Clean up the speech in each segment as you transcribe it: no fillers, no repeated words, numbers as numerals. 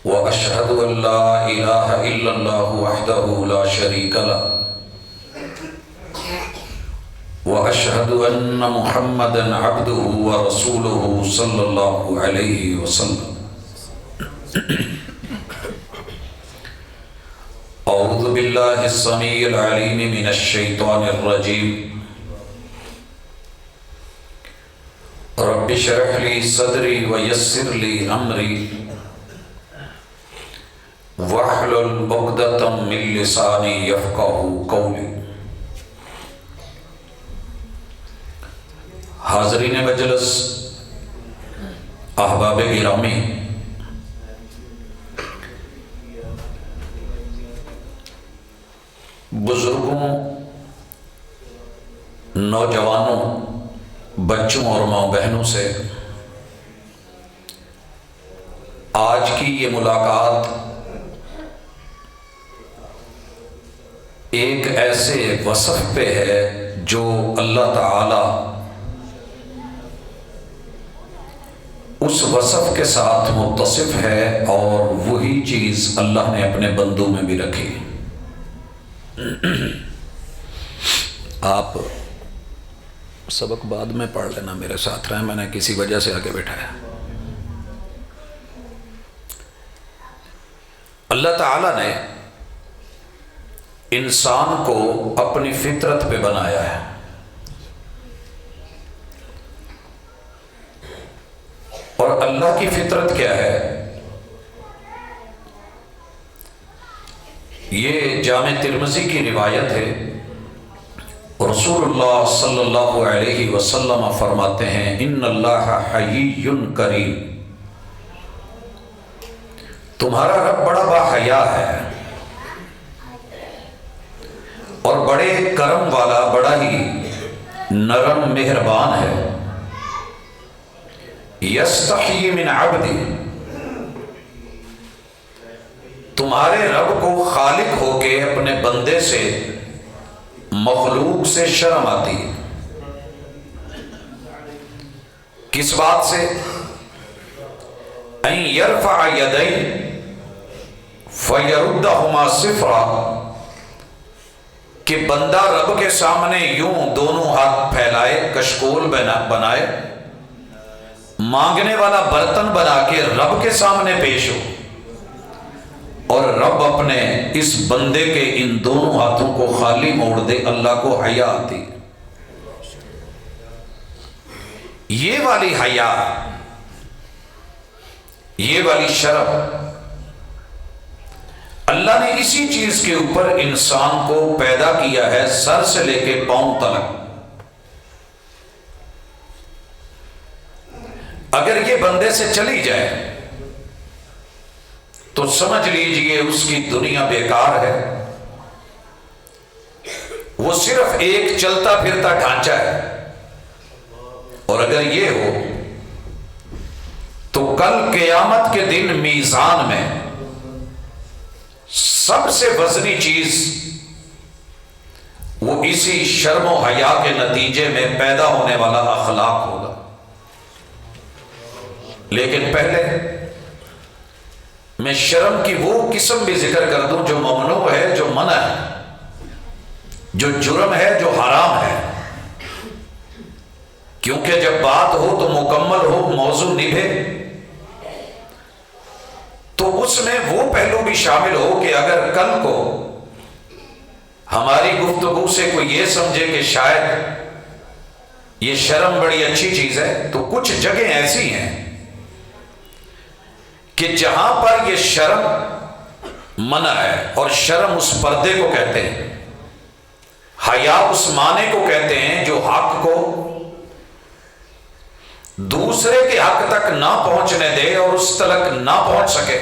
وأشهد أن لا إله إلا الله وحده لا شريك له وأشهد أن محمدًا عبده ورسوله صلى الله عليه وسلم. أعوذ بالله السميع العليم من الشيطان الرجيم. رب اشرح لي صدري ويسر لي أمري واحلل عقدة من لساني يفقهوا قولي. حاضرین مجلس، احباب گرامی، بزرگوں، نوجوانوں، بچوں اور ماں بہنوں سے آج کی یہ ملاقات ایک ایسے وصف پہ ہے جو اللہ تعالی اس وصف کے ساتھ متصف ہے، اور وہی چیز اللہ نے اپنے بندوں میں بھی رکھی. آپ سبق بعد میں پڑھ لینا، میرے ساتھ رہیں، میں نے کسی وجہ سے آگے بیٹھایا. اللہ تعالیٰ نے انسان کو اپنی فطرت پہ بنایا ہے. اور اللہ کی فطرت کیا ہے؟ یہ جامع ترمذی کی روایت ہے. رسول اللہ صلی اللہ علیہ وسلم فرماتے ہیں: ان اللہ حیی کریم. تمہارا رب بڑا باحیا ہے اور بڑے کرم والا، بڑا ہی نرم مہربان ہے. یستحیی من عبدی، تمہارے رب کو خالق ہو کے اپنے بندے سے، مخلوق سے شرم آتی ہے. کس بات سے؟ ان یرفع یدین فیردہما صفرا، کہ بندہ رب کے سامنے یوں دونوں ہاتھ پھیلائے، کشکول بنائے، مانگنے والا برتن بنا کے رب کے سامنے پیش ہو، اور رب اپنے اس بندے کے ان دونوں ہاتھوں کو خالی موڑ دے. اللہ کو حیا آتی. یہ والی حیا، یہ والی شرم اللہ نے اسی چیز کے اوپر انسان کو پیدا کیا ہے، سر سے لے کے پاؤں تک. اگر یہ بندے سے چلی جائے تو سمجھ لیجئے اس کی دنیا بیکار ہے. وہ صرف ایک چلتا پھرتا ڈھانچہ ہے. اور اگر یہ ہو تو کل قیامت کے دن میزان میں سب سے وزنی چیز وہ اسی شرم و حیا کے نتیجے میں پیدا ہونے والا اخلاق ہوگا. لیکن پہلے میں شرم کی وہ قسم بھی ذکر کر دوں جو ممنوع ہے، جو منع ہے، جو جرم ہے، جو حرام ہے. کیونکہ جب بات ہو تو مکمل ہو، موضوع نبھے، تو اس میں وہ پہلو بھی شامل ہو کہ اگر کل کو ہماری گفتگو سے کوئی یہ سمجھے کہ شاید یہ شرم بڑی اچھی چیز ہے، تو کچھ جگہیں ایسی ہیں کہ جہاں پر یہ شرم منع ہے، اور شرم اس پردے کو کہتے ہیں، حیا اس معنی کو کہتے ہیں جو حق کو دوسرے کے حق تک نہ پہنچنے دے اور اس تلک نہ پہنچ سکے،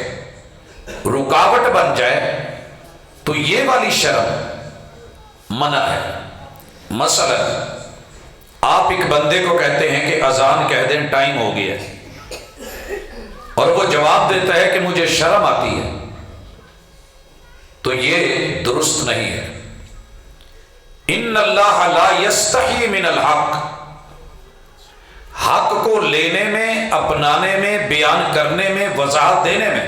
رکاوٹ بن جائے، تو یہ والی شرم منع ہے. مثلا آپ ایک بندے کو کہتے ہیں کہ اذان کہہ دیں، ٹائم ہو گیا ہے، اور وہ جواب دیتا ہے کہ مجھے شرم آتی ہے، تو یہ درست نہیں ہے. ان اللہ لا یستحی من الحق، حق کو لینے میں، اپنانے میں، بیان کرنے میں، وضاحت دینے میں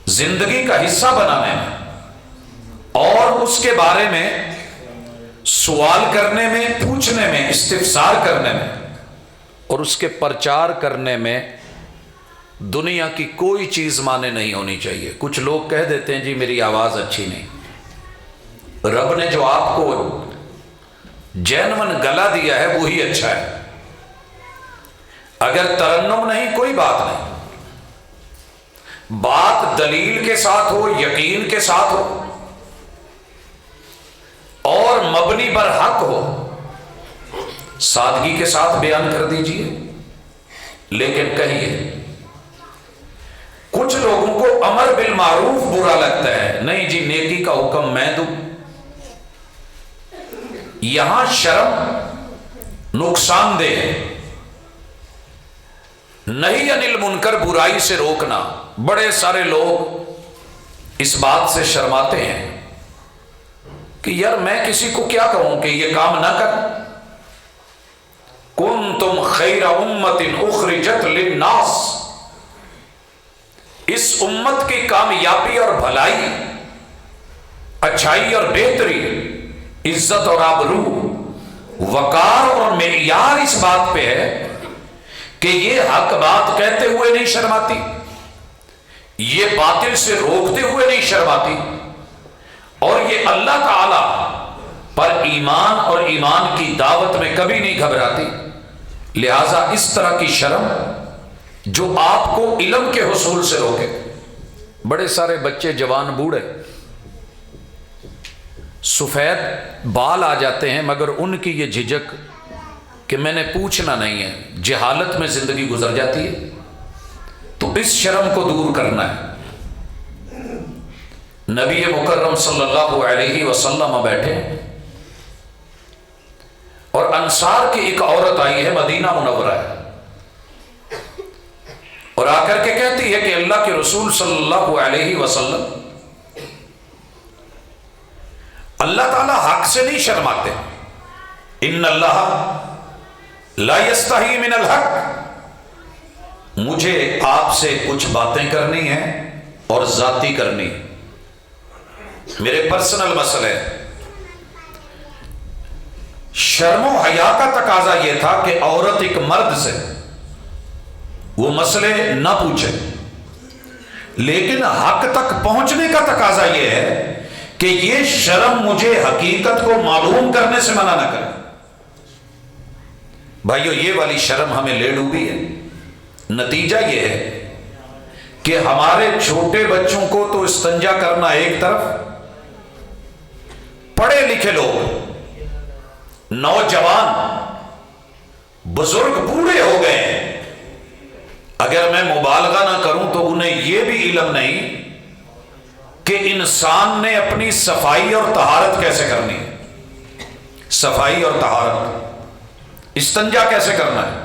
زندگی کا حصہ بنانے میں اور اس کے بارے میں سوال کرنے میں، پوچھنے میں، استفسار کرنے میں اور اس کے پرچار کرنے میں دنیا کی کوئی چیز مانے نہیں ہونی چاہیے۔ کچھ لوگ کہہ دیتے ہیں جی میری آواز اچھی نہیں، رب نے جو آپ کو جینون گلا دیا ہے وہی اچھا ہے۔ اگر ترنم نہیں کوئی بات نہیں، بات دلیل کے ساتھ ہو، یقین کے ساتھ ہو اور مبنی بر حق ہو، سادگی کے ساتھ بیان کر دیجئے۔ لیکن کہیے کچھ لوگوں کو امر بالمعروف برا لگتا ہے، نہیں جی نیکی کا حکم میں دوں۔ یہاں شرم نقصان دہ ہے۔ نہی عن المنکر، برائی سے روکنا، بڑے سارے لوگ اس بات سے شرماتے ہیں کہ یار میں کسی کو کیا کہوں کہ یہ کام نہ کر۔ کنتم خیر امت اخرجت للناس، اس امت کی کامیابی اور بھلائی، اچھائی اور بہتری، عزت اور آبرو، وقار اور معیار اس بات پہ ہے کہ یہ حق بات کہتے ہوئے نہیں شرماتی، یہ باطل سے روکتے ہوئے نہیں شرماتی، اور یہ اللہ تعالی پر ایمان اور ایمان کی دعوت میں کبھی نہیں گھبراتی۔ لہذا اس طرح کی شرم جو آپ کو علم کے حصول سے روکے۔ بڑے سارے بچے، جوان بوڑھے، سفید بال آ جاتے ہیں مگر ان کی یہ جھجک کہ میں نے پوچھنا نہیں ہے، جہالت میں زندگی گزر جاتی ہے۔ تو اس شرم کو دور کرنا ہے۔ نبی مکرم صلی اللہ علیہ وسلم بیٹھے اور انصار کی ایک عورت آئی ہے، مدینہ منورہ ہے، اور آ کر کے کہتی ہے کہ اللہ کے رسول صلی اللہ علیہ وسلم، اللہ تعالیٰ حق سے نہیں شرماتے، ان اللہ لا یستحی من الحق، مجھے آپ سے کچھ باتیں کرنی ہیں اور ذاتی کرنی، میرے پرسنل مسئلے۔ شرم و حیا کا تقاضا یہ تھا کہ عورت ایک مرد سے وہ مسئلے نہ پوچھے، لیکن حق تک پہنچنے کا تقاضا یہ ہے کہ یہ شرم مجھے حقیقت کو معلوم کرنے سے منع نہ کرے۔ بھائیو یہ والی شرم ہمیں لے ڈوبی ہے۔ نتیجہ یہ ہے کہ ہمارے چھوٹے بچوں کو تو استنجا کرنا ایک طرف، پڑھے لکھے لوگ، نوجوان، بزرگ، بوڑھے ہو گئے ہیں، اگر میں مبالغہ نہ کروں تو انہیں یہ بھی علم نہیں کہ انسان نے اپنی صفائی اور طہارت کیسے کرنی ہے۔ صفائی اور طہارت، استنجا کیسے کرنا ہے،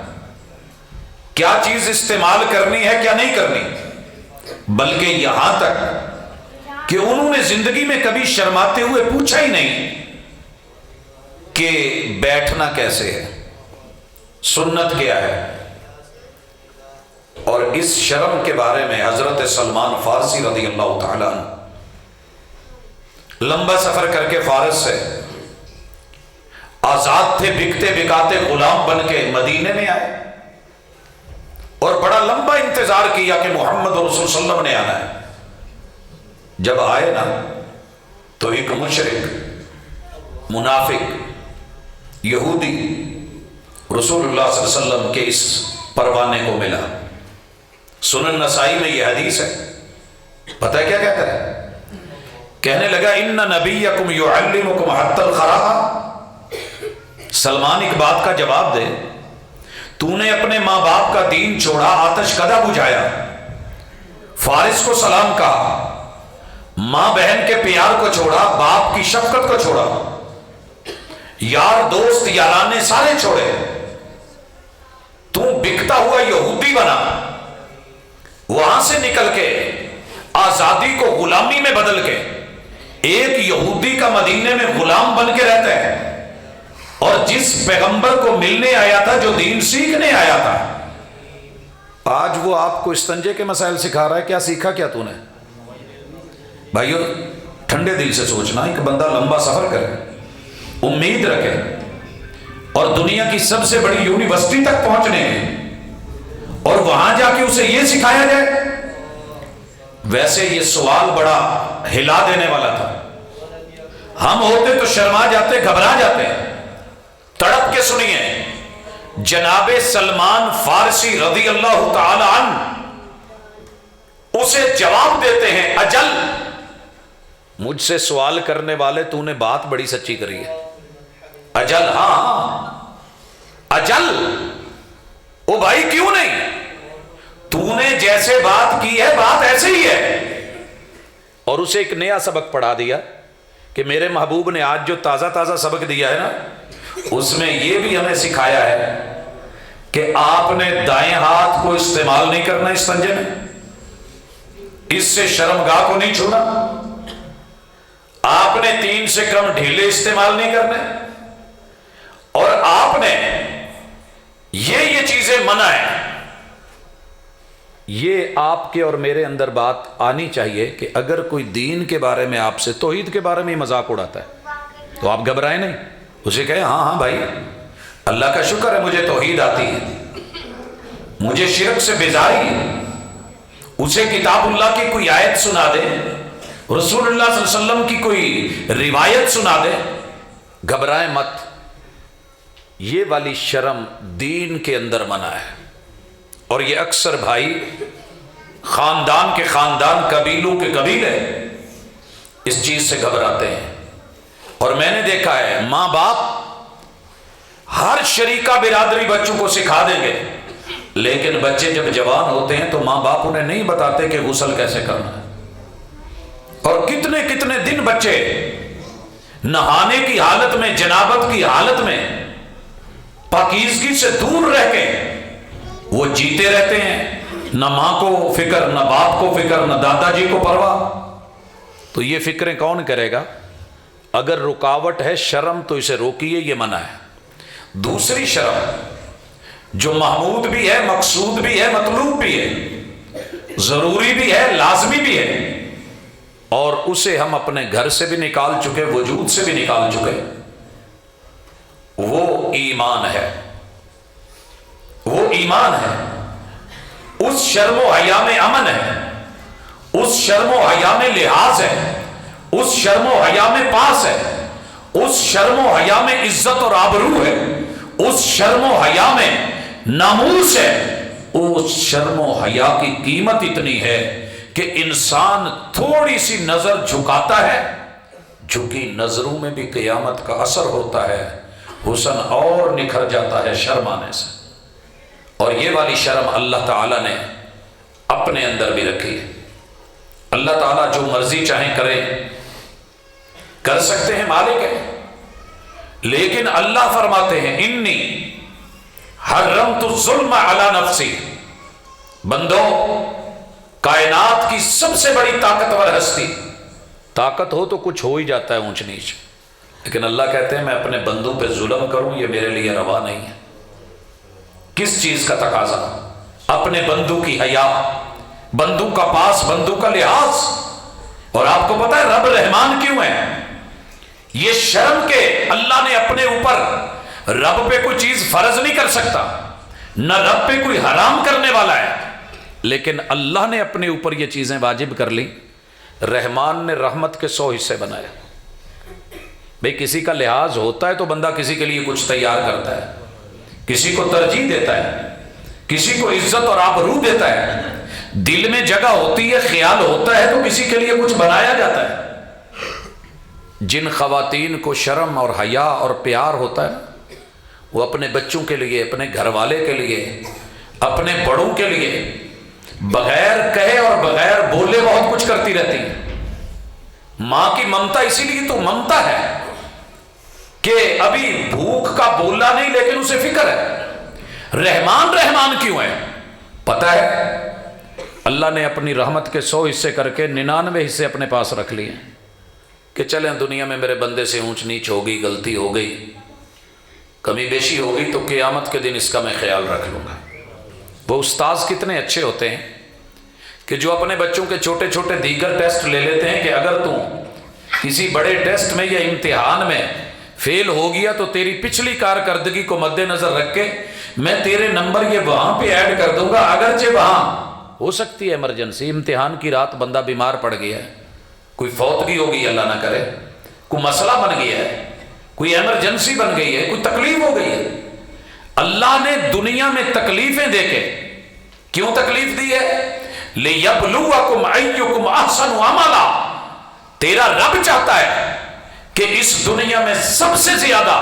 کیا چیز استعمال کرنی ہے کیا نہیں کرنی، بلکہ یہاں تک کہ انہوں نے زندگی میں کبھی شرماتے ہوئے پوچھا ہی نہیں کہ بیٹھنا کیسے ہے، سنت کیا ہے۔ اور اس شرم کے بارے میں حضرت سلمان فارسی رضی اللہ تعالیٰ عنہ لمبا سفر کر کے فارس سے آزاد تھے، بکتے بکاتے غلام بن کے مدینے میں آئے اور بڑا لمبا انتظار کیا کہ محمد رسول صلی اللہ علیہ وسلم نے آنا ہے۔ جب آئے نا تو ایک مشرک، منافق، یہودی رسول اللہ صلی اللہ علیہ وسلم کے اس پروانے کو ملا۔ سنن نسائی میں یہ حدیث ہے، پتہ ہے کیا کہتا ہے؟ کہنے لگا ان نبیکم یعلمکم حتی الخراء، سلمان ایک بات کا جواب دے، تو نے اپنے ماں باپ کا دین چھوڑا، آتش کدہ بجھایا، فارس کو سلام کہا، ماں بہن کے پیار کو چھوڑا، باپ کی شفقت کو چھوڑا، یار دوست یارانے سارے چھوڑے، تو بکتا ہوا یہودی بنا، وہاں سے نکل کے آزادی کو غلامی میں بدل کے ایک یہودی کا مدینے میں غلام بن کے رہتا ہے، اور جس پیغمبر کو ملنے آیا تھا، جو دین سیکھنے آیا تھا، آج وہ آپ کو استنجے کے مسائل سکھا رہا ہے۔ کیا سیکھا کیا تو نے؟ بھائیو ٹھنڈے دل سے سوچنا، ایک بندہ لمبا سفر کرے، امید رکھے اور دنیا کی سب سے بڑی یونیورسٹی تک پہنچنے کی، اور وہاں جا کے اسے یہ سکھایا جائے، ویسے یہ سوال بڑا ہلا دینے والا تھا۔ ہم ہوتے تو شرما جاتے، گھبرا جاتے۔ تڑپ کے سنیے، جناب سلمان فارسی رضی اللہ تعالی عنہ اسے جواب دیتے ہیں، اجل، مجھ سے سوال کرنے والے تو نے بات بڑی سچی کری ہے، اجل، ہاں اجل، او بھائی کیوں نہیں، تو نے جیسے بات کی ہے بات ایسے ہی ہے۔ اور اسے ایک نیا سبق پڑھا دیا کہ میرے محبوب نے آج جو تازہ تازہ سبق دیا ہے نا، اس میں یہ بھی ہمیں سکھایا ہے کہ آپ نے دائیں ہاتھ کو استعمال نہیں کرنا استنجے میں، اس سے شرمگاہ کو نہیں چھونا، آپ نے 3 سے کم ڈھیلے استعمال نہیں کرنے، اور آپ نے یہ چیزیں منع ہیں۔ یہ آپ کے اور میرے اندر بات آنی چاہیے کہ اگر کوئی دین کے بارے میں آپ سے، توحید کے بارے میں مذاق اڑاتا ہے تو آپ گھبرائیں نہیں، اسے کہیں ہاں ہاں بھائی اللہ کا شکر ہے مجھے توحید آتی ہے، مجھے شرک سے بیزاری ہے۔ اسے کتاب اللہ کی کوئی آیت سنا دے، رسول اللہ صلی اللہ علیہ وسلم کی کوئی روایت سنا دے، گھبرائیں مت۔ یہ والی شرم دین کے اندر منع ہے، اور یہ اکثر بھائی خاندان کے خاندان، قبیلوں کے قبیلے اس چیز سے گھبراتے ہیں۔ اور میں نے دیکھا ہے ماں باپ ہر شریکہ برادری بچوں کو سکھا دیں گے، لیکن بچے جب جوان ہوتے ہیں تو ماں باپ انہیں نہیں بتاتے کہ غسل کیسے کرنا ہے، اور کتنے کتنے دن بچے نہانے کی حالت میں، جنابت کی حالت میں، پاکیزگی سے دور رہ کے وہ جیتے رہتے ہیں، نہ ماں کو فکر، نہ باپ کو فکر، نہ دادا جی کو پرواہ۔ تو یہ فکریں کون کرے گا؟ اگر رکاوٹ ہے شرم تو اسے روکیے، یہ منع ہے۔ دوسری شرم جو محمود بھی ہے، مقصود بھی ہے، مطلوب بھی ہے، ضروری بھی ہے، لازمی بھی ہے، اور اسے ہم اپنے گھر سے بھی نکال چکے، وجود سے بھی نکال چکے، وہ ایمان ہے، وہ ایمان ہے۔ اس شرم و حیا میں امن ہے، اس شرم و حیا میں لحاظ ہے، اس شرم و حیا میں پاس ہے، اس شرم و حیا میں عزت اور آبرو ہے، اس شرم و حیا میں ناموس ہے۔ اس شرم و حیا کی قیمت اتنی ہے کہ انسان تھوڑی سی نظر جھکاتا ہے، جھکی نظروں میں بھی قیامت کا اثر ہوتا ہے، حسن اور نکھر جاتا ہے شرم آنے سے۔ اور یہ والی شرم اللہ تعالیٰ نے اپنے اندر بھی رکھی ہے۔ اللہ تعالیٰ جو مرضی چاہیں کرے، کر سکتے ہیں، مالک ہے، لیکن اللہ فرماتے ہیں انی حرمت الظلم علی نفسی، بندو کائنات کی سب سے بڑی طاقتور ہستی، طاقت ہو تو کچھ ہو ہی جاتا ہے اونچ نیچ، لیکن اللہ کہتے ہیں میں اپنے بندوں پہ ظلم کروں یہ میرے لیے روا نہیں ہے۔ کس چیز کا تقاضا؟ اپنے بندوں کی حیا، بندوں کا پاس، بندوں کا لحاظ۔ اور آپ کو پتا ہے رب رحمان کیوں ہے؟ یہ شرم کہ اللہ نے اپنے اوپر، رب پہ کوئی چیز فرض نہیں کر سکتا، نہ رب پہ کوئی حرام کرنے والا ہے، لیکن اللہ نے اپنے اوپر یہ چیزیں واجب کر لی۔ رحمان نے رحمت کے 100 حصے بنائے۔ بھئی کسی کا لحاظ ہوتا ہے تو بندہ کسی کے لیے کچھ تیار کرتا ہے، کسی کو ترجیح دیتا ہے، کسی کو عزت اور آبرو دیتا ہے، دل میں جگہ ہوتی ہے، خیال ہوتا ہے تو کسی کے لیے کچھ بنایا جاتا ہے۔ جن خواتین کو شرم اور حیا اور پیار ہوتا ہے وہ اپنے بچوں کے لیے، اپنے گھر والے کے لیے، اپنے بڑوں کے لیے بغیر کہے اور بغیر بولے بہت کچھ کرتی رہتی ہیں۔ ماں کی ممتا اسی لیے تو ممتا ہے کہ ابھی بھوک کا بولنا نہیں لیکن اسے فکر ہے۔ رحمان رحمان کیوں ہے؟ پتہ ہے اللہ نے اپنی رحمت کے 100 حصے کر کے 99 حصے اپنے پاس رکھ لیے کہ چلیں دنیا میں میرے بندے سے اونچ نیچ ہوگی، غلطی ہو گئی، کمی بیشی ہوگی تو قیامت کے دن اس کا میں خیال رکھ لوں گا۔ وہ استاذ کتنے اچھے ہوتے ہیں کہ جو اپنے بچوں کے چھوٹے چھوٹے دیگر ٹیسٹ لے لیتے ہیں کہ اگر تو کسی بڑے ٹیسٹ میں یا امتحان میں فیل ہو گیا تو تیری پچھلی کارکردگی کو مد نظر رکھ کے میں تیرے نمبر یہ وہاں پہ ایڈ کر دوں گا، اگرچہ وہاں ہو سکتی ہے ایمرجنسی، امتحان کی رات بندہ بیمار پڑ گیا ہے، کوئی فوتگی ہو گئی اللہ نہ کرے، کوئی مسئلہ بن گیا ہے، کوئی ایمرجنسی بن گئی ہے، کوئی تکلیف ہو گئی ہے۔ اللہ نے دنیا میں تکلیفیں دے کے کیوں تکلیف دی ہے؟ لِيَبْلُوَكُمْ أَيُّكُمْ أَحْسَنُ عَمَلًا، تیرا رب چاہتا ہے کہ اس دنیا میں سب سے زیادہ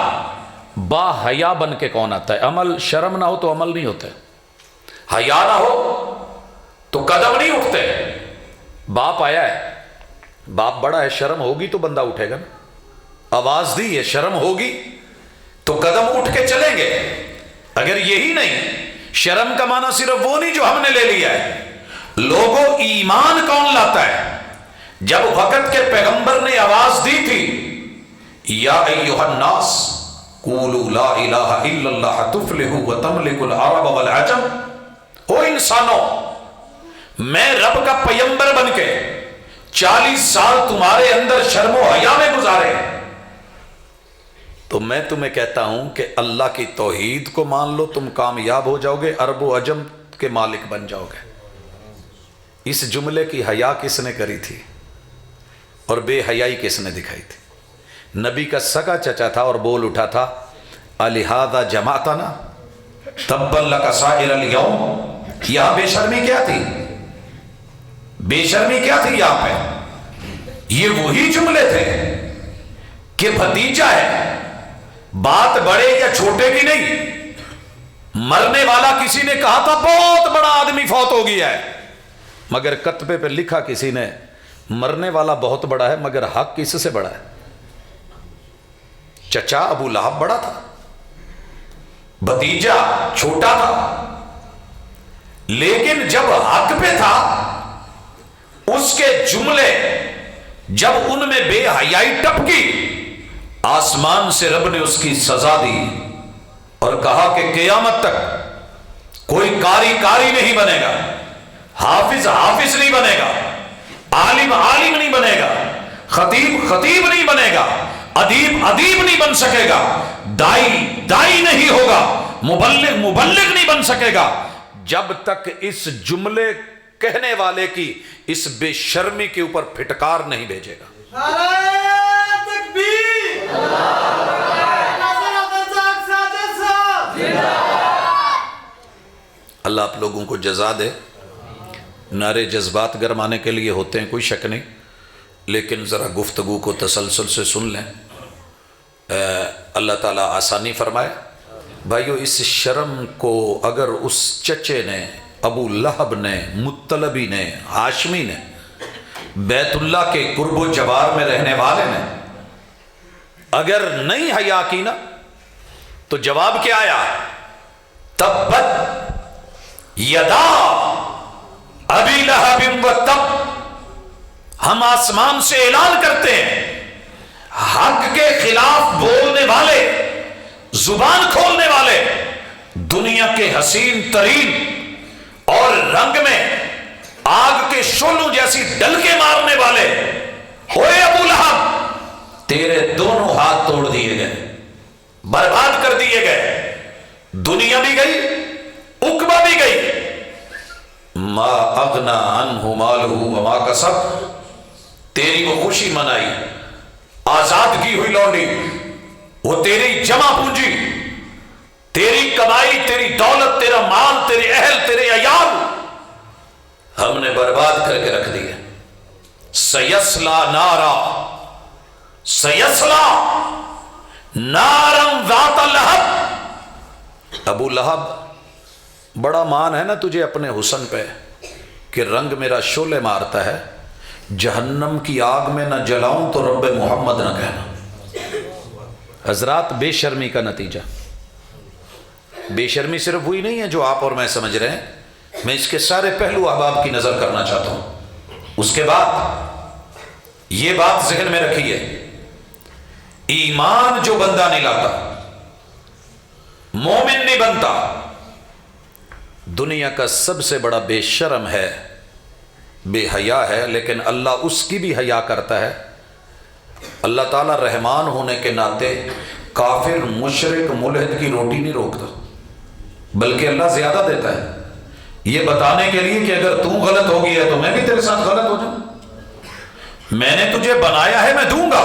با حیا بن کے کون آتا ہے۔ عمل شرم نہ ہو تو عمل نہیں ہوتے، حیا نہ ہو تو قدم نہیں اٹھتے۔ باپ آیا ہے، باپ بڑا ہے، شرم ہوگی تو بندہ اٹھے گا نا، آواز دی ہے، شرم ہوگی تو قدم اٹھ کے چلیں گے۔ اگر یہی نہیں، شرم کا معنی صرف وہ نہیں جو ہم نے لے لیا ہے۔ لوگوں ایمان کون لاتا ہے؟ جب وقت کے پیغمبر نے آواز دی تھی یا ایھا الناس قولوا لا الہ الا اللہ تفلحوا وتملکوا العرب والعجم، او انسانوں میں رب کا پیغمبر بن کے 40 سال تمہارے اندر شرم و حیا میں گزارے تو میں تمہیں کہتا ہوں کہ اللہ کی توحید کو مان لو، تم کامیاب ہو جاؤ گے، عرب و عجم کے مالک بن جاؤ گے۔ اس جملے کی حیا کس نے کری تھی اور بے حیائی کس نے دکھائی تھی؟ نبی کا سگا چچا تھا اور بول اٹھا تھا الہذا جمعتنا تبا لک سائر الیوم۔ یہاں بے شرمی کیا تھی؟ بے شرمی کیا تھی یہاں پہ؟ یہ وہی جملے تھے کہ بھتیجا ہے، بات بڑے یا چھوٹے کی نہیں، مرنے والا کسی نے کہا تھا بہت بڑا آدمی فوت ہو گیا ہے، مگر کتبے پہ لکھا کسی نے مرنے والا بہت بڑا ہے مگر حق کس سے بڑا ہے؟ چچا ابو لہب بڑا تھا، بھتیجا چھوٹا تھا، لیکن جب حق پہ تھا اس کے جملے جب ان میں بے حیائی ٹپکی، آسمان سے رب نے اس کی سزا دی اور کہا کہ قیامت تک کوئی قاری قاری نہیں بنے گا، حافظ حافظ نہیں بنے گا، عالم عالم نہیں بنے گا، خطیب خطیب نہیں بنے گا، ادیب ادیب نہیں بن سکے گا، دائی دائی نہیں ہوگا، مبلغ مبلغ نہیں بن سکے گا، جب تک اس جملے کہنے والے کی اس بے شرمی کے اوپر پھٹکار نہیں بھیجے گا۔ نعرہ تکبیر، اللہ آپ لوگوں کو جزا دے۔ نعرے جذبات گرمانے کے لیے ہوتے ہیں، کوئی شک نہیں، لیکن ذرا گفتگو کو تسلسل سے سن لیں، اللہ تعالیٰ آسانی فرمائے۔ بھائیو اس شرم کو اگر اس چچے نے، ابو لہب نے، مطلبی نے، ہاشمی نے، بیت اللہ کے قرب و جوار میں رہنے والے نے اگر نہیں حیا کی نا تو جواب کیا آیا؟ تبت یدا ابی لہب و تب۔ ہم آسمان سے اعلان کرتے ہیں حق کے خلاف بولنے والے، زبان کھولنے والے، دنیا کے حسین ترین اور رنگ میں آگ کے شعلوں جیسی ڈلکے مارنے والے، ہوئے ابو لہب تیرے دونوں ہاتھ توڑ دیے گئے، برباد کر دیے گئے، دنیا بھی گئی، عقبہ بھی گئی۔ ما اغنا عنہ مالہ وما کسب، تیری وہ خوشی منائی، آزاد کی ہوئی لونڈی، وہ تیری جمع پونجی، تیری کمائی، تیری دولت، تیرا مال، تیرے اہل، تیرے عیال ہم نے برباد کر کے رکھ دیا۔ سیسلا نارا، سیسلا نارم ذات لہب۔ ابو لہب بڑا مان ہے نا تجھے اپنے حسن پہ کہ رنگ میرا شعلے مارتا ہے، جہنم کی آگ میں نہ جلاؤں تو رب محمد نہ کہنا۔ حضرات بے شرمی کا نتیجہ، بے شرمی صرف وہی نہیں ہے جو آپ اور میں سمجھ رہے ہیں، میں اس کے سارے پہلو احباب کی نظر کرنا چاہتا ہوں۔ اس کے بعد یہ بات ذہن میں رکھیے، ایمان جو بندہ نہیں لاتا، مومن نہیں بنتا، دنیا کا سب سے بڑا بے شرم ہے بے حیا ہے، لیکن اللہ اس کی بھی حیا کرتا ہے۔ اللہ تعالیٰ رحمان ہونے کے ناطے کافر مشرک ملحد کی روٹی نہیں روکتا، بلکہ اللہ زیادہ دیتا ہے، یہ بتانے کے لیے کہ اگر تو غلط ہو گیا تو میں بھی تیرے ساتھ غلط ہو جاؤں۔ میں نے تجھے بنایا ہے، میں دوں گا،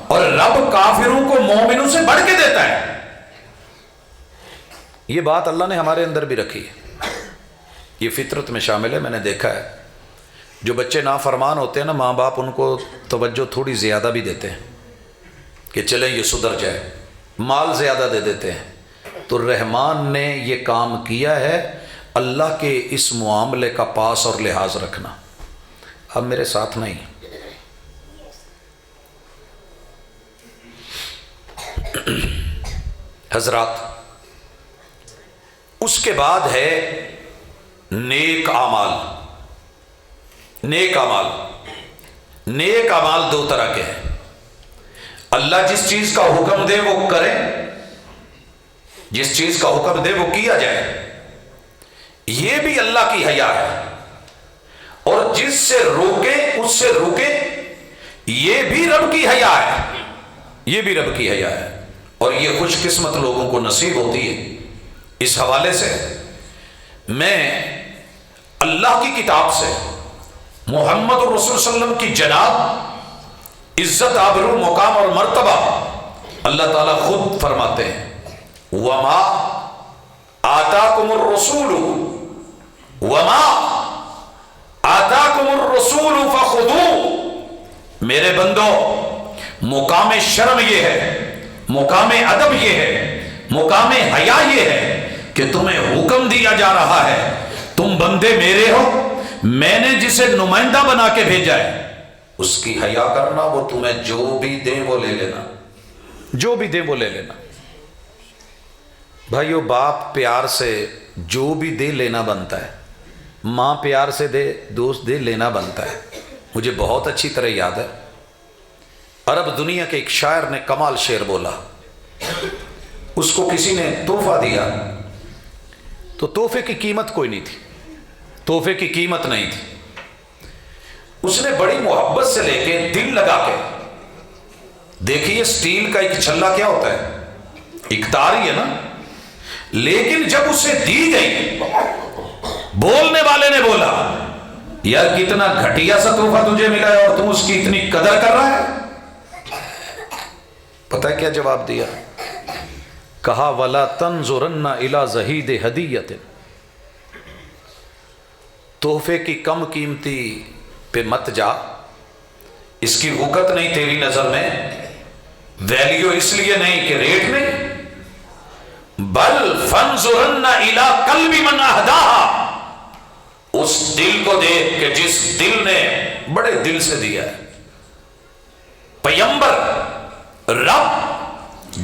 اور رب کافروں کو مومنوں سے بڑھ کے دیتا ہے۔ یہ بات اللہ نے ہمارے اندر بھی رکھی ہے، یہ فطرت میں شامل ہے۔ میں نے دیکھا ہے جو بچے نافرمان ہوتے ہیں نا، ماں باپ ان کو توجہ تھوڑی زیادہ بھی دیتے ہیں کہ چلیں یہ سدھر جائے، مال زیادہ دے دیتے ہیں۔ تو رحمان نے یہ کام کیا ہے، اللہ کے اس معاملے کا پاس اور لحاظ رکھنا۔ اب میرے ساتھ نہیں، حضرات، اس کے بعد ہے نیک اعمال۔ نیک اعمال، نیک اعمال دو طرح کے ہیں۔ اللہ جس چیز کا حکم دے وہ کرے، جس چیز کا حکم دے وہ کیا جائے، یہ بھی اللہ کی حیا ہے، اور جس سے روکے اس سے روکے، یہ بھی رب کی حیا ہے، یہ بھی رب کی حیا ہے، اور یہ خوش قسمت لوگوں کو نصیب ہوتی ہے۔ اس حوالے سے میں اللہ کی کتاب سے محمد رسول صلی اللہ علیہ وسلم کی جناب عزت، آبرو، مقام اور مرتبہ اللہ تعالیٰ خود فرماتے ہیں، وما آتاکم الرسول وما آتاکم الرسول فخذوہ۔ میرے بندو، مقام شرم یہ ہے، مقام ادب یہ ہے، مقام حیا یہ ہے کہ تمہیں حکم دیا جا رہا ہے، تم بندے میرے ہو، میں نے جسے نمائندہ بنا کے بھیجا ہے اس کی حیا کرنا، وہ تمہیں جو بھی دے وہ لے لینا، جو بھی دے وہ لے لینا۔ بھائیو، باپ پیار سے جو بھی دے لینا بنتا ہے، ماں پیار سے دے، دوست دے لینا بنتا ہے۔ مجھے بہت اچھی طرح یاد ہے، عرب دنیا کے ایک شاعر نے کمال شعر بولا، اس کو کسی نے تحفہ دیا تو تحفے کی قیمت کوئی نہیں تھی، تحفے کی قیمت نہیں تھی، اس نے بڑی محبت سے لے کے دل لگا کے، دیکھیے سٹیل کا ایک چھلا کیا ہوتا ہے، ایک تار ہی ہے نا، لیکن جب اسے دی گئی، بولنے والے نے بولا یار کتنا گھٹیا سا تحفہ تجھے ملا ہے اور تم اس کی اتنی قدر کر رہا ہے۔ پتہ ہے کیا جواب دیا؟ کہا وَلَا تَنظُرَنَّ إِلَى زَهِيدِ هَدِيَّةٍ، تحفے کی کم قیمتی پہ مت جا، اس کی وقت نہیں تیری نظر میں، ویلیو اس لیے نہیں کہ ریٹ نہیں، بل فَانظُرَنَّ إِلَى قَلْبِ مَنْ أَهْدَاهَا، اس دل کو دیکھ کہ جس دل نے بڑے دل سے دیا ہے۔ پیغمبر، رب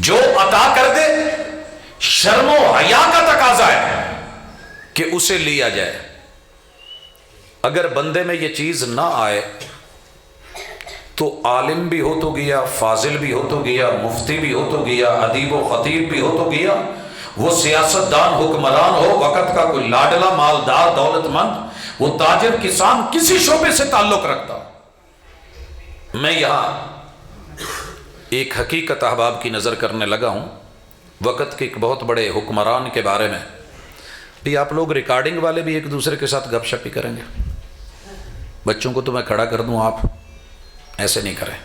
جو عطا کر دے، شرم و حیا کا تقاضا ہے کہ اسے لیا جائے۔ اگر بندے میں یہ چیز نہ آئے تو عالم بھی ہو تو گیا، فاضل بھی ہو تو گیا، مفتی بھی ہو تو گیا، ادیب و خطیب بھی ہو تو گیا، وہ سیاستدان حکمران ہو، وقت کا کوئی لاڈلا مالدار دولت مند، وہ تاجر کسان، کسی شعبے سے تعلق رکھتا ہو۔ میں یہاں ایک حقیقت احباب کی نظر کرنے لگا ہوں، وقت کے ایک بہت بڑے حکمران کے بارے میں۔ بھی آپ لوگ ریکارڈنگ والے بھی ایک دوسرے کے ساتھ گپ شپ ہی کریں گے، بچوں کو تو میں کھڑا کر دوں، آپ ایسے نہیں کریں۔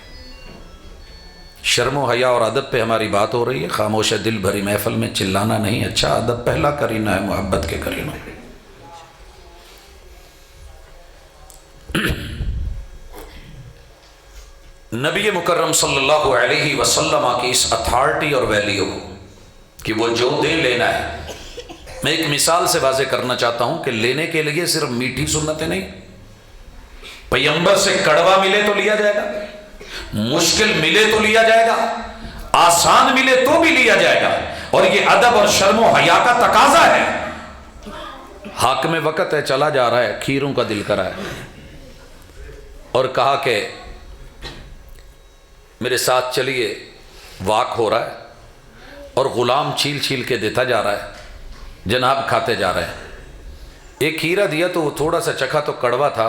شرم و حیا اور ادب پہ ہماری بات ہو رہی ہے، خاموش دل بھری محفل میں چلانا نہیں، اچھا ادب پہلا کرینہ ہے محبت کے کرینہ۔ نبی مکرم صلی اللہ علیہ وسلم کی اس اتھارٹی اور ویلیو کہ وہ جو دے لینا ہے، میں ایک مثال سے واضح کرنا چاہتا ہوں کہ لینے کے لیے صرف میٹھی سنتیں نہیں، پیغمبر سے کڑوا ملے تو لیا جائے گا، مشکل ملے تو لیا جائے گا، آسان ملے تو بھی لیا جائے گا، اور یہ ادب اور شرم و حیا کا تقاضا ہے۔ حاکم وقت ہے، چلا جا رہا ہے، کھیروں کا دل کرا ہے، اور کہا کہ میرے ساتھ چلیے، واک ہو رہا ہے اور غلام چھیل چھیل کے دیتا جا رہا ہے، جناب کھاتے جا رہے ہیں۔ ایک کھیرا دیا تو وہ تھوڑا سا چکھا تو کڑوا تھا،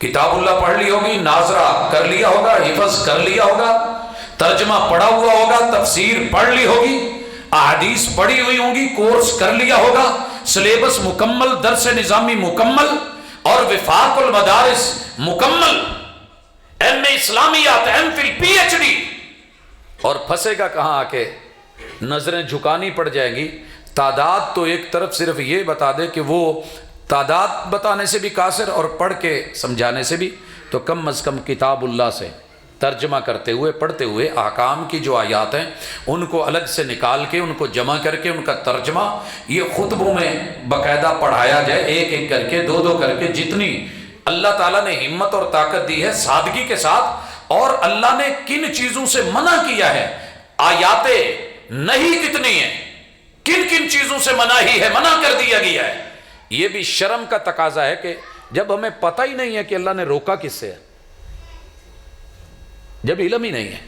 کتاب اللہ پڑھ لی ہوگی، ناظرہ کر لیا ہوگا، حفظ کر لیا ہوگا، ترجمہ پڑھا ہوا ہوگا، تفسیر پڑھ لی ہوگی، احادیث پڑھی ہوئی ہوں گی، کورس کر لیا ہوگا، سلیبس مکمل، درس نظامی مکمل اور وفاق المدارس مکمل، ایم اے اسلامیات، M Phil, P H D, اور پھنسے گا کہاں آ کے؟ نظریں جھکانی پڑ جائیں گی۔ تعداد تو ایک طرف صرف یہ بتا دے کہ وہ تعداد بتانے سے بھی قاصر اور پڑھ کے سمجھانے سے بھی، تو کم از کم کتاب اللہ سے ترجمہ کرتے ہوئے، پڑھتے ہوئے، احکام کی جو آیات ہیں ان کو الگ سے نکال کے، ان کو جمع کر کے، ان کا ترجمہ یہ خطبوں میں باقاعدہ پڑھایا جائے، ایک ایک کر کے، دو دو کر کے، جتنی اللہ تعالیٰ نے ہمت اور طاقت دی ہے سادگی کے ساتھ، اور اللہ نے کن چیزوں سے منع کیا ہے، آیات نہیں کتنی ہیں، کن کن چیزوں سے مناہی ہے، منع کر دیا گیا ہے، یہ بھی شرم کا تقاضا ہے کہ جب ہمیں پتہ ہی نہیں ہے کہ اللہ نے روکا کس سے ہے، جب علم ہی نہیں ہے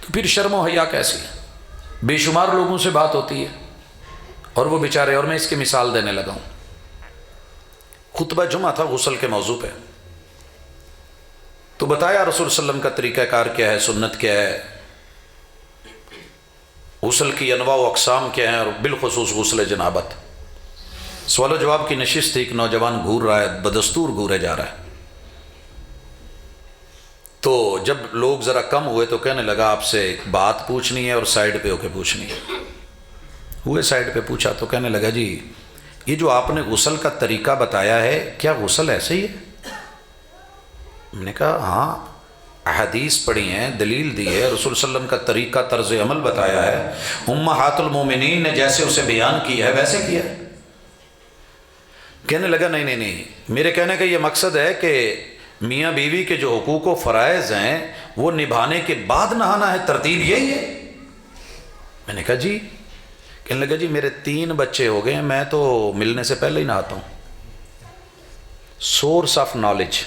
تو پھر شرم و حیا کیسی ہے؟ بے شمار لوگوں سے بات ہوتی ہے اور وہ بیچارے، اور میں اس کی مثال دینے لگا ہوں، خطبہ جمعہ تھا غسل کے موضوع پہ، تو بتایا رسول صلی اللہ علیہ وسلم کا طریقہ کار کیا ہے، سنت کیا ہے، غسل کی انواع و اقسام کیا ہیں، اور بالخصوص غسل جنابت۔ سوال و جواب کی نشست تھی، ایک نوجوان گھور رہا ہے، بدستور گھورے جا رہا ہے، تو جب لوگ ذرا کم ہوئے تو کہنے لگا آپ سے ایک بات پوچھنی ہے اور سائڈ پہ ہو کے پوچھنی ہے۔ ہوئے سائڈ پہ پوچھا تو کہنے لگا جی یہ جو آپ نے غسل کا طریقہ بتایا ہے کیا غسل ایسے ہی ہے؟ میں نے کہا ہاں، احادیث پڑھی ہیں، دلیل دی ہے، رسول صلی اللہ علیہ وسلم کا طریقہ طرز عمل بتایا ہے، امہات المومنین نے جیسے اسے بیان کیا ہے ویسے کیا ہے۔ کہنے لگا نہیں نہیں نہیں، میرے کہنے کا یہ مقصد ہے کہ میاں بیوی کے جو حقوق و فرائض ہیں وہ نبھانے کے بعد نہانا ہے، ترتیب یہی ہے۔ میں نے کہا جی، کہنے لگا جی میرے 3 بچے ہو گئے ہیں، میں تو ملنے سے پہلے ہی نہاتا ہوں۔ سورس آف نالج،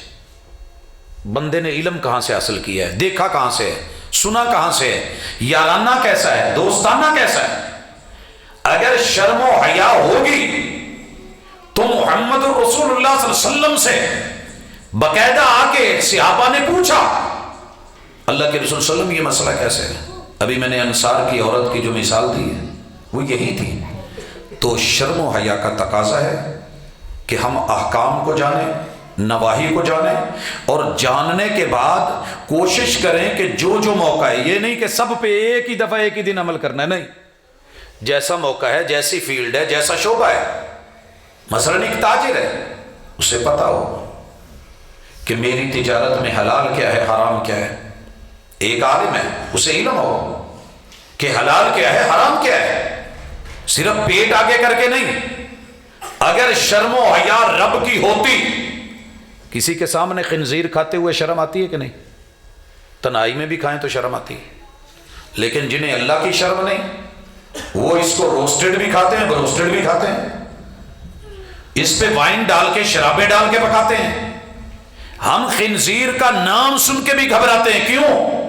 بندے نے علم کہاں سے حاصل کیا ہے، دیکھا کہاں سے ہے، سنا کہاں سے ہے، یارانہ کیسا ہے، دوستانہ کیسا ہے۔ اگر شرم و حیا ہوگی تو محمد رسول اللہ صلی اللہ علیہ وسلم سے باقاعدہ آ کے صحابہ نے پوچھا اللہ کے رسول صلی اللہ علیہ وسلم یہ مسئلہ کیسے ہے۔ ابھی میں نے انصار کی عورت کی جو مثال دی ہے وہ یہی تھی۔ تو شرم و حیا کا تقاضا ہے کہ ہم احکام کو جانیں، نواہی کو جانیں، اور جاننے کے بعد کوشش کریں کہ جو جو موقع ہے، یہ نہیں کہ سب پہ ایک ہی دفعہ ایک ہی دن عمل کرنا ہے، نہیں، جیسا موقع ہے، جیسی فیلڈ ہے، جیسا شعبہ ہے، مثلاً ایک تاجر ہے، اسے پتا ہو کہ میری تجارت میں حلال کیا ہے، حرام کیا ہے۔ ایک عالم ہے، اسے علم ہو کہ حلال کیا ہے، حرام کیا ہے، صرف پیٹ آگے کر کے نہیں۔ اگر شرم و حیا رب کی ہوتی، کسی کے سامنے خنزیر کھاتے ہوئے شرم آتی ہے کہ نہیں؟ تنہائی میں بھی کھائیں تو شرم آتی ہے، لیکن جنہیں اللہ کی شرم نہیں وہ اس کو روسٹڈ بھی کھاتے ہیں، بروسٹڈ بھی کھاتے ہیں، اس پہ وائن ڈال کے، شرابیں ڈال کے پکاتے ہیں۔ ہم خنزیر کا نام سن کے بھی گھبراتے ہیں، کیوں؟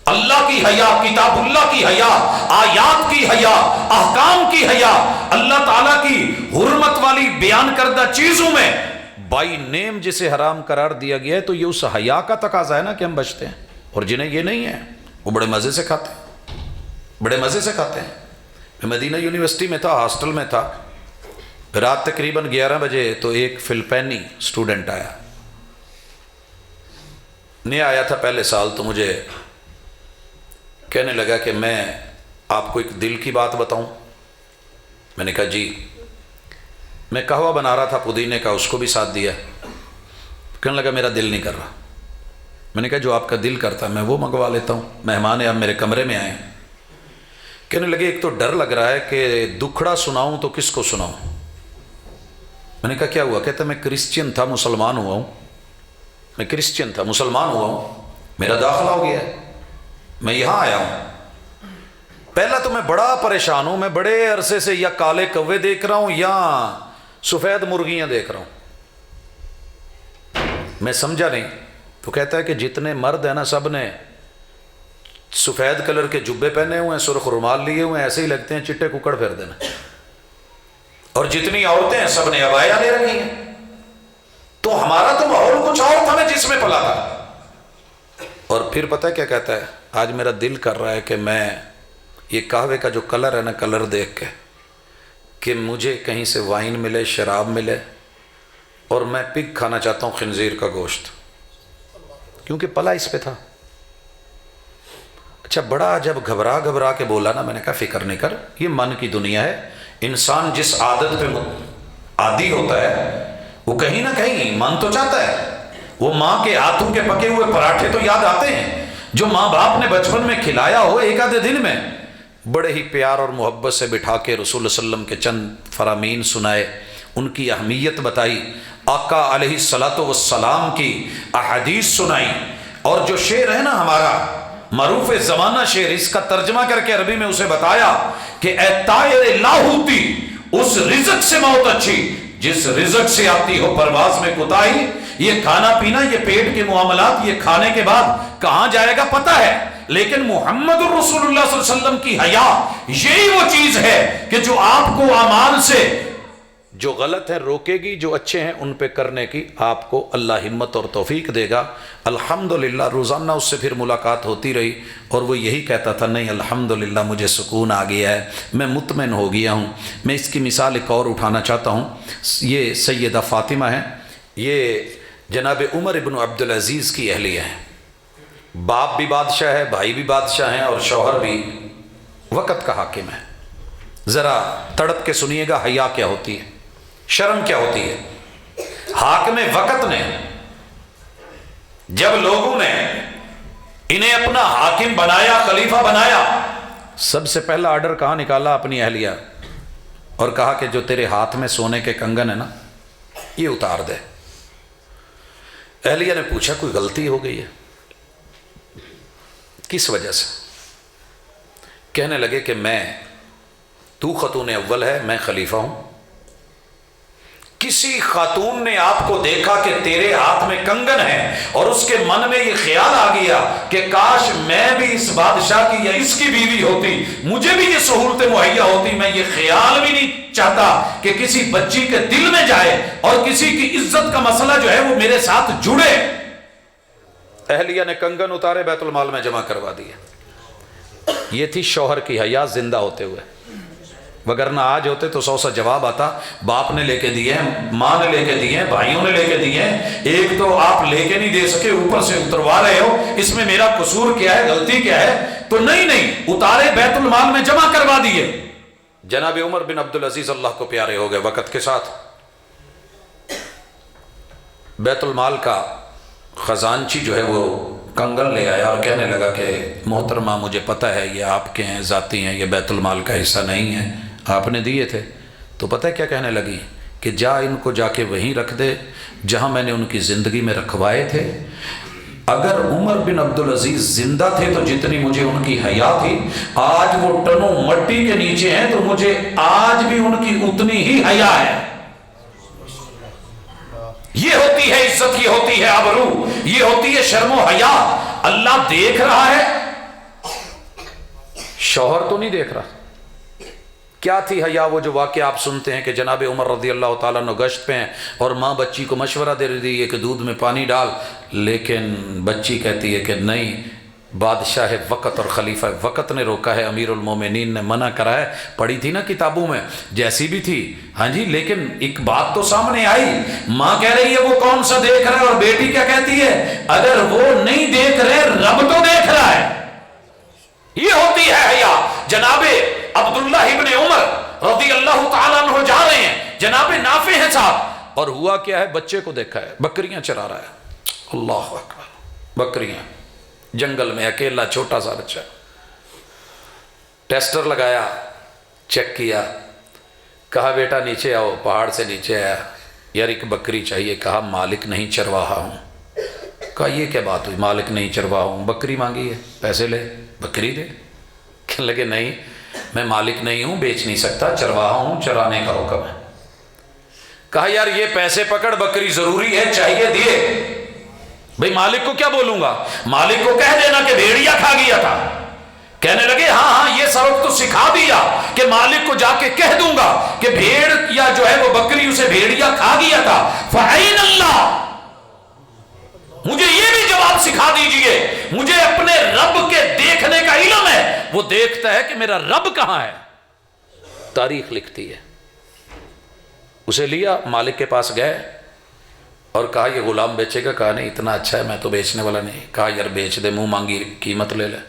اللہ کی حیا، کتاب اللہ کی حیا، آیات کی حیا، احکام کی حیا، اللہ تعالیٰ کی حرمت والی بیان کردہ چیزوں میں بائی نیم جسے حرام قرار دیا گیا ہے، تو یہ اس حیا کا تقاضا ہے نا کہ ہم بچتے ہیں۔ اور جنہیں یہ نہیں ہے وہ بڑے مزے سے کھاتے ہیں، بڑے مزے سے کھاتے ہیں۔ میں مدینہ یونیورسٹی میں تھا، ہاسٹل میں تھا، رات تقریباً 11 بجے تو ایک فلپینی اسٹوڈنٹ آیا، نیا آیا تھا پہلے سال، تو مجھے کہنے لگا کہ میں آپ کو ایک دل کی بات بتاؤں۔ میں نے کہا جی۔ میں قہوہ بنا رہا تھا پودینے کا، اس کو بھی ساتھ دیا۔ کہنے لگا میرا دل نہیں کر رہا۔ میں نے کہا جو آپ کا دل کرتا ہے میں وہ منگوا لیتا ہوں، مہمان آپ میرے کمرے میں آئے۔ کہنے لگے ایک تو ڈر لگ رہا ہے کہ دکھڑا سناؤں تو کس کو سناؤں۔ میں نے کہا کیا ہوا؟ کہتا میں کرسچین تھا، مسلمان ہوا ہوں، میں کرسچین تھا، مسلمان ہوا ہوں، میرا داخلہ ہو گیا ہے، میں یہاں آیا ہوں۔ پہلا تو میں بڑا پریشان ہوں، میں بڑے عرصے سے یا کالے کوے دیکھ رہا ہوں یا سفید مرغیاں دیکھ رہا ہوں، میں سمجھا نہیں۔ تو کہتا ہے کہ جتنے مرد ہیں نا سب نے سفید کلر کے جبے پہنے ہوئے ہیں، سرخ رومال لیے ہوئے ہیں، ایسے ہی لگتے ہیں چٹے ککڑ پھیر دینا، اور جتنی عورتیں ہیں سب نے عبایا لے رکھی ہیں۔ تو ہمارا تو ماحول کچھ اور تھا، میں جس میں پلا تھا۔ اور پھر پتہ کیا کہتا ہے، آج میرا دل کر رہا ہے کہ میں یہ قہوے کا جو کلر ہے نا، کلر دیکھ کے کہ مجھے کہیں سے وائن ملے، شراب ملے، اور میں پگ کھانا چاہتا ہوں، خنزیر کا گوشت، کیونکہ پلا اس پہ تھا۔ اچھا بڑا جب گھبرا کے بولا نا، میں نے کہا فکر نہیں کر، یہ من کی دنیا ہے، انسان جس عادت پہ عادی ہوتا ہے وہ کہیں نہ کہیں من تو چاہتا ہے۔ وہ ماں کے ہاتھوں کے پکے ہوئے پراٹھے تو یاد آتے ہیں جو ماں باپ نے بچپن میں کھلایا ہو، ایک آدھے دن میں بڑے ہی پیار اور محبت سے بٹھا کے رسول اللہ صلی اللہ علیہ وسلم کے چند فرامین سنائے، ان کی اہمیت بتائی، آقا علیہ الصلاۃ والسلام کی احادیث سنائی۔ اور جو شعر ہے نا ہمارا معروف زمانہ شعر، اس کا ترجمہ کر کے عربی میں اسے بتایا کہ اے طائر لاہوتی، اس رزق سے موت اچھی جس رزق سے آتی ہو پرواز میں کوتاہی۔ یہ کھانا پینا، یہ پیٹ کے معاملات، یہ کھانے کے بعد کہاں جائے گا پتہ ہے، لیکن محمد الرسول اللہ صلی اللہ علیہ وسلم کی حیا یہی وہ چیز ہے کہ جو آپ کو اعمال سے جو غلط ہے روکے گی، جو اچھے ہیں ان پہ کرنے کی آپ کو اللہ ہمت اور توفیق دے گا۔ الحمدللہ روزانہ اس سے پھر ملاقات ہوتی رہی، اور وہ یہی کہتا تھا، نہیں الحمدللہ مجھے سکون آ گیا ہے، میں مطمئن ہو گیا ہوں۔ میں اس کی مثال ایک اور اٹھانا چاہتا ہوں، یہ سیدہ فاطمہ ہیں، یہ جناب عمر ابن عبدالعزیز کی اہلیہ ہیں۔ باپ بھی بادشاہ ہے، بھائی بھی بادشاہ ہیں، اور شوہر بھی وقت کا حاکم ہے۔ ذرا تڑپ کے سنیے گا حیا کیا ہوتی ہے، شرم کیا ہوتی ہے۔ حاکم وقت نے جب لوگوں نے انہیں اپنا حاکم بنایا، خلیفہ بنایا، سب سے پہلا آرڈر کہاں نکالا؟ اپنی اہلیہ، اور کہا کہ جو تیرے ہاتھ میں سونے کے کنگن ہے نا، یہ اتار دے۔ اہلیہ نے پوچھا کوئی غلطی ہو گئی ہے؟ کس وجہ سے؟ کہنے لگے کہ تو خاتون اول ہے، میں خلیفہ ہوں، کسی خاتون نے آپ کو دیکھا کہ تیرے ہاتھ میں کنگن ہے اور اس کے من میں یہ خیال آ گیا کہ کاش میں بھی اس بادشاہ کی یا اس کی بیوی ہوتی، مجھے بھی یہ سہولتیں مہیا ہوتی۔ میں یہ خیال بھی نہیں چاہتا کہ کسی بچی کے دل میں جائے اور کسی کی عزت کا مسئلہ جو ہے وہ میرے ساتھ جڑے۔ اہلیہ نے کنگن اتارے، بیت المال میں جمع کروا دیے۔ یہ تھی شوہر کی حیا زندہ ہوتے ہوئے، وگرنہ آج ہوتے تو 100 سا جواب آتا، باپ نے لے کے دیے، ماں نے لے کے دیے، بھائیوں نے لے کے دیے، ایک تو آپ لے کے نہیں دے سکے، اوپر سے اتروا رہے ہو، اس میں میرا قصور کیا ہے، غلطی کیا ہے؟ تو نہیں، اتارے بیت المال میں جمع کروا دیے۔ جناب عمر بن عبدالعزیز اللہ کو پیارے ہو گئے وقت کے ساتھ۔ بیت المال کا خزانچی جو ہے وہ کنگن لے آیا اور کہنے لگا کہ محترمہ مجھے پتہ ہے یہ آپ کے ہیں، ذاتی ہیں، یہ بیت المال کا حصہ نہیں ہے، آپ نے دیے تھے۔ تو پتہ ہے کیا کہنے لگی کہ جا ان کو جا کے وہیں رکھ دے جہاں میں نے ان کی زندگی میں رکھوائے تھے۔ اگر عمر بن عبدالعزیز زندہ تھے تو جتنی مجھے ان کی حیا تھی، آج وہ ٹنوں مٹی کے نیچے ہیں تو مجھے آج بھی ان کی اتنی ہی حیا ہے۔ یہ ہوتی ہے عزت، یہ ہوتی ہے آبرو، یہ ہوتی ہے شرم و حیا۔ اللہ دیکھ رہا ہے، شوہر تو نہیں دیکھ رہا۔ کیا تھی حیا؟ وہ جو واقعہ آپ سنتے ہیں کہ جناب عمر رضی اللہ تعالیٰ عنہ گشت پہ ہیں اور ماں بچی کو مشورہ دے رہی ہے کہ دودھ میں پانی ڈال، لیکن بچی کہتی ہے کہ نہیں، بادشاہ وقت اور خلیفہ وقت نے روکا ہے، امیر المومنین نے منع کرا ہے۔ پڑھی تھی نا کتابوں میں، جیسی بھی تھی، ہاں جی، لیکن ایک بات تو سامنے آئی، ماں کہہ رہی ہے وہ کون سا دیکھ رہا ہے، اور بیٹی کیا کہتی ہے، اگر وہ نہیں دیکھ رہے رب تو دیکھ رہا ہے۔ یہ ہوتی ہے حیا۔ جناب عبداللہ ابن عمر رضی اللہ تعالیٰ عنہ جا رہے ہیں، جناب نافع ہیں ساتھ، اور ہوا کیا ہے، بچے کو دیکھا ہے بکریاں چرا رہا ہے۔ اللہ اکبر، بکریاں جنگل میں اکیلا چھوٹا سا بچہ، ٹیسٹر لگایا، چیک کیا، کہا بیٹا نیچے آؤ، پہاڑ سے نیچے آیا، یار ایک بکری چاہیے، کہا مالک نہیں چرواہا ہوں۔ کہا یہ کیا بات ہوئی، مالک نہیں چرواہا ہوں، بکری مانگی ہے، پیسے لے، بکری دے۔ کہنے لگے نہیں میں مالک نہیں ہوں، بیچ نہیں سکتا، چرواہا ہوں، چرانے کا حکم ہے۔ کہا یار یہ پیسے پکڑ، بکری ضروری ہے، چاہیے دیے۔ بھئی مالک کو کیا بولوں گا، مالک کو کہہ دینا کہ بھیڑیا کھا گیا تھا۔ کہنے لگے ہاں ہاں یہ سبق تو سکھا دیا کہ مالک کو جا کے کہہ دوں گا کہ بھیڑ یا جو ہے وہ بکری اسے بھیڑیا کھا گیا تھا، فَأَيْنَ اللَّهُ، مجھے یہ بھی جواب سکھا دیجئے، مجھے اپنے رب کے دیکھنے کا علم ہے، وہ دیکھتا ہے کہ میرا رب کہاں ہے۔ تاریخ لکھتی ہے، اسے لیا مالک کے پاس گئے اور کہا یہ غلام بیچے گا؟ کہا نہیں اتنا اچھا ہے میں تو بیچنے والا نہیں۔ کہا یار بیچ دے، منہ مانگی قیمت لے لے۔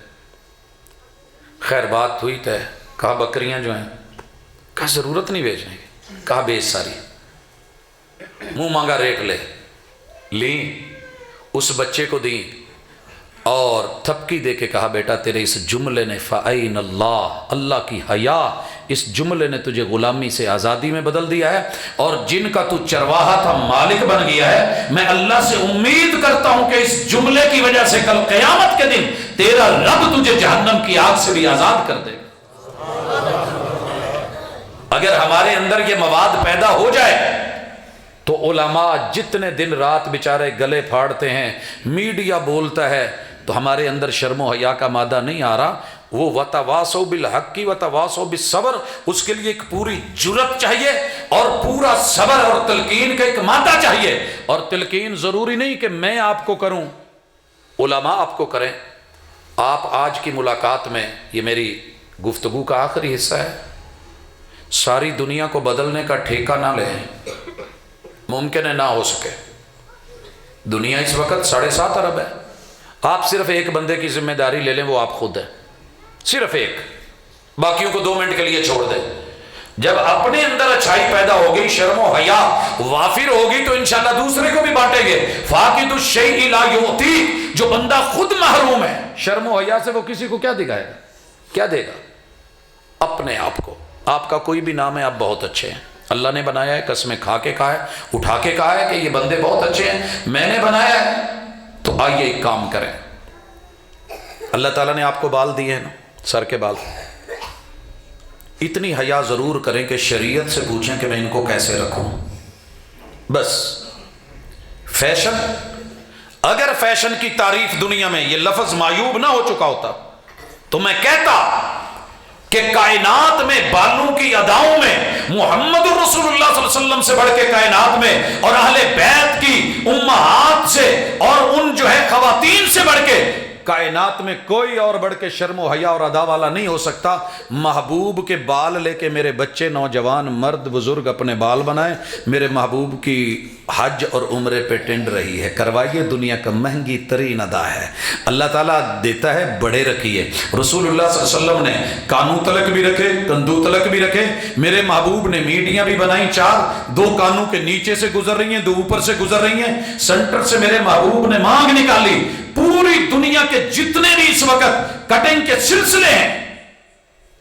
خیر بات ہوئی تے، کہا بکریاں جو ہیں، کہا ضرورت نہیں بیچنے کی، کہا بیچ ساری، منہ مانگا ریٹ لے لیں، اس بچے کو دیں اور تھپکی دے کے کہا بیٹا تیرے اس جملے نے فَأَيْنَ اللَّهُ، اللہ کی حیا، اس جملے نے تجھے غلامی سے آزادی میں بدل دیا ہے، اور جن کا تو چرواہا تھا مالک بن گیا ہے۔ میں اللہ سے امید کرتا ہوں کہ اس جملے کی وجہ سے کل قیامت کے دن تیرا رب تجھے جہنم کی آگ سے بھی آزاد کر دے گا۔ اگر ہمارے اندر یہ مواد پیدا ہو جائے تو علماء جتنے دن رات بیچارے گلے پھاڑتے ہیں، میڈیا بولتا ہے، تو ہمارے اندر شرم و حیا کا مادہ نہیں آ رہا۔ وہ وَتَوَاصَوْا بِالْحَقِّ وَتَوَاصَوْا بِالصَّبْرِ، اس کے لیے ایک پوری جرت چاہیے اور پورا صبر اور تلقین کا ایک مادہ چاہیے، اور تلقین ضروری نہیں کہ میں آپ کو کروں، علماء آپ کو کریں۔ آپ آج کی ملاقات میں، یہ میری گفتگو کا آخری حصہ ہے، ساری دنیا کو بدلنے کا ٹھیکہ نہ لیں، ممکن ہے نہ ہو سکے۔ دنیا اس وقت 7.5 ارب ہے، آپ صرف ایک بندے کی ذمہ داری لے لیں، وہ آپ خود ہیں، صرف ایک، باقیوں کو 2 منٹ کے لیے چھوڑ دیں۔ جب اپنے اندر اچھائی پیدا ہوگی، شرم و حیا وافر ہوگی، تو انشاءاللہ دوسرے کو بھی بانٹیں گے۔ فاقد الشیء لا یعطی، جو بندہ خود محروم ہے شرم و حیا سے، وہ کسی کو کیا دکھائے گا، کیا دے گا؟ اپنے آپ کو۔ آپ کا کوئی بھی نام ہے، آپ بہت اچھے ہیں، اللہ نے بنایا ہے، قسمیں کھا کے کہا ہے، اٹھا کے کہا ہے کہ یہ بندے بہت اچھے ہیں، میں نے بنایا ہے، تو آئیے ایک کام کریں۔ اللہ تعالیٰ نے آپ کو بال دیے ہیں نا، سر کے بال، اتنی حیا ضرور کریں کہ شریعت سے پوچھیں کہ میں ان کو کیسے رکھوں۔ بس فیشن، اگر فیشن کی تعریف دنیا میں یہ لفظ معیوب نہ ہو چکا ہوتا تو میں کہتا کہ کائنات میں بالوں کی اداؤں میں محمد الرسول اللہ صلی اللہ علیہ وسلم سے بڑھ کے کائنات میں، اور اہل بیت کی امہات سے اور ان جو ہے خواتین سے بڑھ کے کائنات میں کوئی اور بڑھ کے شرم و حیا اور ادا والا نہیں ہو سکتا۔ محبوب کے بال لے کے میرے بچے، نوجوان، مرد، بزرگ اپنے بال بنائیں۔ میرے محبوب کی حج اور عمرے پہ ٹنڈ رہی ہے، کروائیے، دنیا کا مہنگی ترین ادا ہے، اللہ تعالیٰ دیتا ہے، بڑے رکھیے۔ رسول اللہ صلی اللہ علیہ وسلم نے کانوں تلک بھی رکھے، کندھوں تلک بھی رکھے، میرے محبوب نے میڈیاں بھی بنائیں 4، 2 کانوں کے نیچے سے گزر رہی ہیں، 2 اوپر سے گزر رہی ہیں، سنٹر سے میرے محبوب نے مانگ نکالی۔ پوری دنیا کے جتنے بھی اس وقت کٹنگ کے سلسلے ہیں،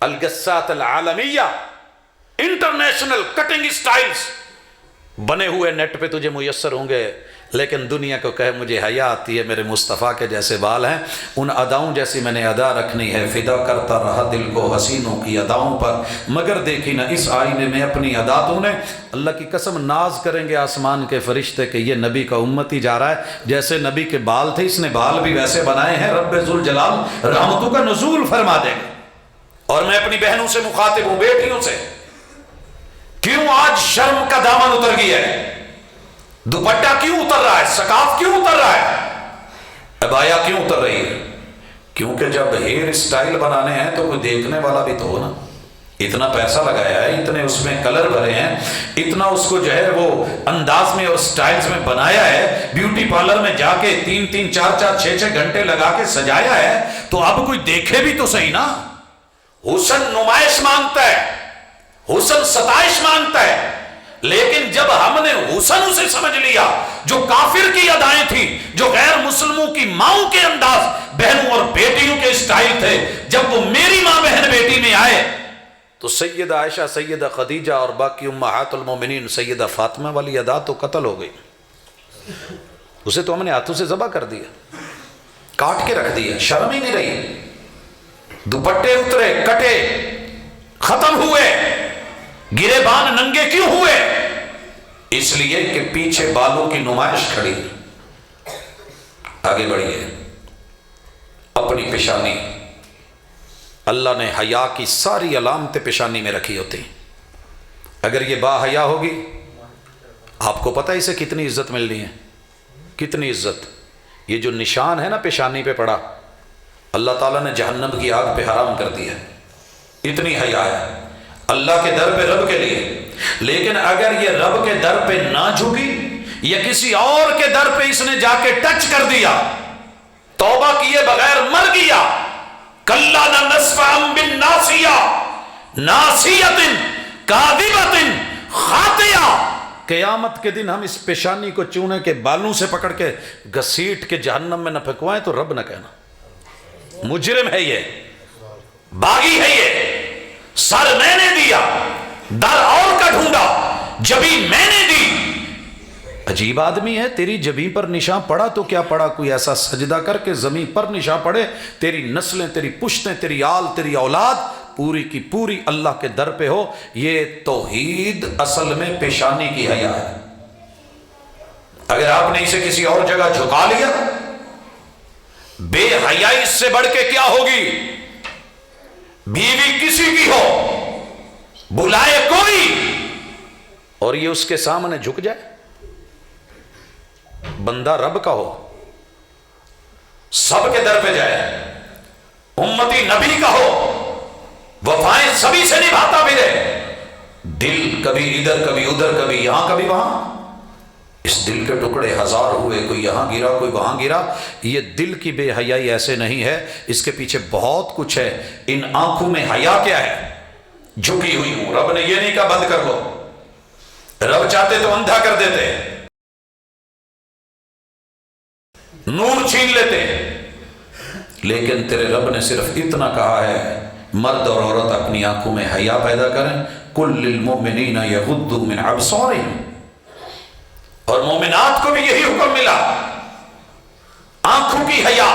الگسات العالمیہ، انٹرنیشنل کٹنگ سٹائلز بنے ہوئے نیٹ پہ تجھے میسر ہوں گے، لیکن دنیا کو کہے مجھے حیا آتی ہے، میرے مصطفیٰ کے جیسے بال ہیں، ان اداؤں جیسی میں نے ادا رکھنی ہے۔ فدا کرتا رہا دل کو حسینوں کی اداؤں پر، مگر دیکھی نہ اس آئینے میں اپنی ادا تو نے۔ اللہ کی قسم ناز کریں گے آسمان کے فرشتے کہ یہ نبی کا امتی جا رہا ہے، جیسے نبی کے بال تھے اس نے بال بھی ویسے بنائے ہیں، رب ذوالجلال رحمتوں کا نزول فرما دے گا۔ اور میں اپنی بہنوں سے مخاطب ہوں، بیٹیوں سے، کیوں آج شرم کا دامن اتر گیا ہے؟ دوپٹہ کیوں اتر رہا ہے؟ سکاف کیوں اتر رہا ہے؟ عبایا کیوں اتر رہی ہے؟ کیونکہ جب ہیئر اسٹائل بنانے ہیں تو کوئی دیکھنے والا بھی تو ہو نا۔ اتنا پیسہ لگایا ہے، اتنے اس میں کلر بھرے ہیں، اتنا اس کو جو ہے وہ انداز میں اور سٹائلز میں بنایا ہے، بیوٹی پارلر میں جا کے 3-3 4-4 6-6 گھنٹے لگا کے سجایا ہے، تو اب کوئی دیکھے بھی تو صحیح نا۔ حسن نمائش مانگتا ہے، حسن ستائش مانگتا ہے، لیکن جب ہم نے حسن اسے سمجھ لیا جو کافر کی ادائیں تھیں، جو غیر مسلموں کی ماؤں کے انداز، بہنوں اور بیٹیوں کے اسٹائل تھے، جب وہ میری ماں بہن بیٹی میں آئے تو سیدہ عائشہ، سیدہ خدیجہ اور باقی امہات المومنین، سیدہ فاطمہ والی ادا تو قتل ہو گئی، اسے تو ہم نے ہاتھوں سے ذبح کر دیا، کاٹ کے رکھ دیا، شرم ہی نہیں رہی۔ دوپٹے اترے، کٹے، ختم ہوئے، گرے بان ننگے کیوں ہوئے؟ اس لیے کہ پیچھے بالوں کی نمائش کھڑی۔ آگے بڑھیے، اپنی پیشانی اللہ نے حیا کی ساری علامتیں پیشانی میں رکھی ہوتی ہیں. اگر یہ با حیا ہوگی، آپ کو پتہ ہے اسے کتنی عزت ملنی ہے، کتنی عزت. یہ جو نشان ہے نا پیشانی پہ پڑا، اللہ تعالیٰ نے جہنم کی آگ پہ حرام کر دیا. اتنی حیا ہے اللہ کے در پہ رب کے لیے. لیکن اگر یہ رب کے در پہ نہ جھکی یا کسی اور کے در پہ اس نے جا کے ٹچ کر دیا، توبہ کیے بغیر مر گیا، کلا لنسفعا بالناصیہ ناصیۃ کاذبۃ خاطئہ، قیامت کے دن ہم اس پیشانی کو چونے کے بالوں سے پکڑ کے گھسیٹ کے جہنم میں نہ پھینکوائیں تو رب نہ کہنا مجرم ہے یہ، باغی ہے یہ، سر میں نے دیا، در اور کا ڈھونڈا، جبی میں نے دی. عجیب آدمی ہے. تیری جبیں پر نشان پڑا تو کیا پڑا، کوئی ایسا سجدہ کر کے زمین پر نشان پڑے، تیری نسلیں، تیری پشتیں، تیری آل، تیری اولاد پوری کی پوری اللہ کے در پہ ہو. یہ توحید اصل میں پیشانی کی حیا ہے. اگر آپ نے اسے کسی اور جگہ جھکا لیا، بے حیائی اس سے بڑھ کے کیا ہوگی. بیوی کسی کی ہو، بلائے کوئی اور یہ اس کے سامنے جھک جائے، بندہ رب کا ہو، سب کے در پہ جائے، امتی نبی کا ہو، وفائیں سبھی سے نبھاتا بھی رہے، دل کبھی ادھر کبھی ادھر کبھی یہاں کبھی وہاں. اس دل کے ٹکڑے ہزار ہوئے، کوئی یہاں گرا کوئی وہاں گرا. یہ دل کی بے حیائی ایسے نہیں ہے، اس کے پیچھے بہت کچھ ہے. ان آنکھوں میں حیا کیا ہے، جھکی ہوئی ہوں. رب نے یہ نہیں کہا بند کر دو، رب چاہتے تو اندھا کر دیتے، نور چھین لیتے، لیکن تیرے رب نے صرف اتنا کہا ہے مرد اور عورت اپنی آنکھوں میں حیا پیدا کریں. کل للمؤمنین یغضوا من ابصارہم، اور مومنات کو بھی یہی حکم ملا، آنکھوں کی حیا.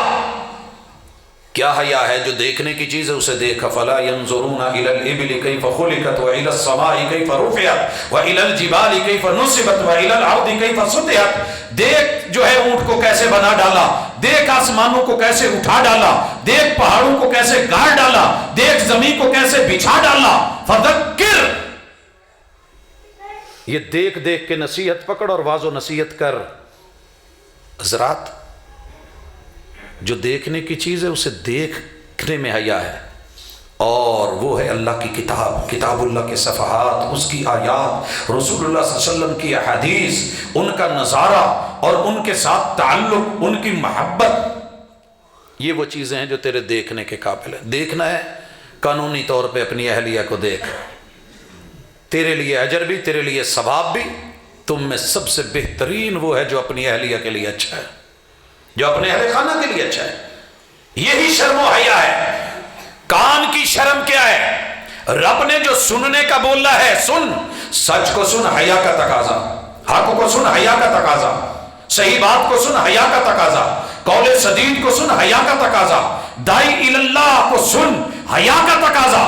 کیا حیا ہے؟ جو دیکھنے کی چیز ہے اسے دیکھ. فلا ينظرون الى الابل كيف خلقت والى السماء كيف رفعت والى الجبال كيف نصبت والى الارض كيف سطحت. دیکھ جو ہے اونٹ کو کیسے بنا ڈالا، دیکھ آسمانوں کو کیسے اٹھا ڈالا، دیکھ پہاڑوں کو کیسے گاڑ ڈالا، دیکھ زمین کو کیسے بچھا ڈالا. فذکر، یہ دیکھ دیکھ کے نصیحت پکڑ اور واضح نصیحت کر. حضرات، جو دیکھنے کی چیز ہے اسے دیکھنے میں حیا ہے، اور وہ ہے اللہ کی کتاب، کتاب اللہ کے صفحات، اس کی آیات، رسول اللہ صلی اللہ علیہ وسلم کی احادیث، ان کا نظارہ اور ان کے ساتھ تعلق، ان کی محبت. یہ وہ چیزیں ہیں جو تیرے دیکھنے کے قابل ہیں. دیکھنا ہے قانونی طور پہ اپنی اہلیہ کو دیکھ، تیرے لیے اجر بھی، تیرے لیے ثواب بھی. تم میں سب سے بہترین وہ ہے جو اپنی اہلیہ کے لیے اچھا ہے، جو اپنے اہل خانہ کے لیے اچھا ہے. یہی شرم و حیا ہے. کان کی شرم کیا ہے؟ رب نے جو سننے کا بولا ہے سن، سچ کو سن، حیا کا تقاضا، حق کو سن، حیا کا تقاضا، صحیح بات کو سن، حیا کا تقاضا، قول سدید کو سن، حیا کا تقاضا، دائی اللہ کو سن، حیا کا تقاضا.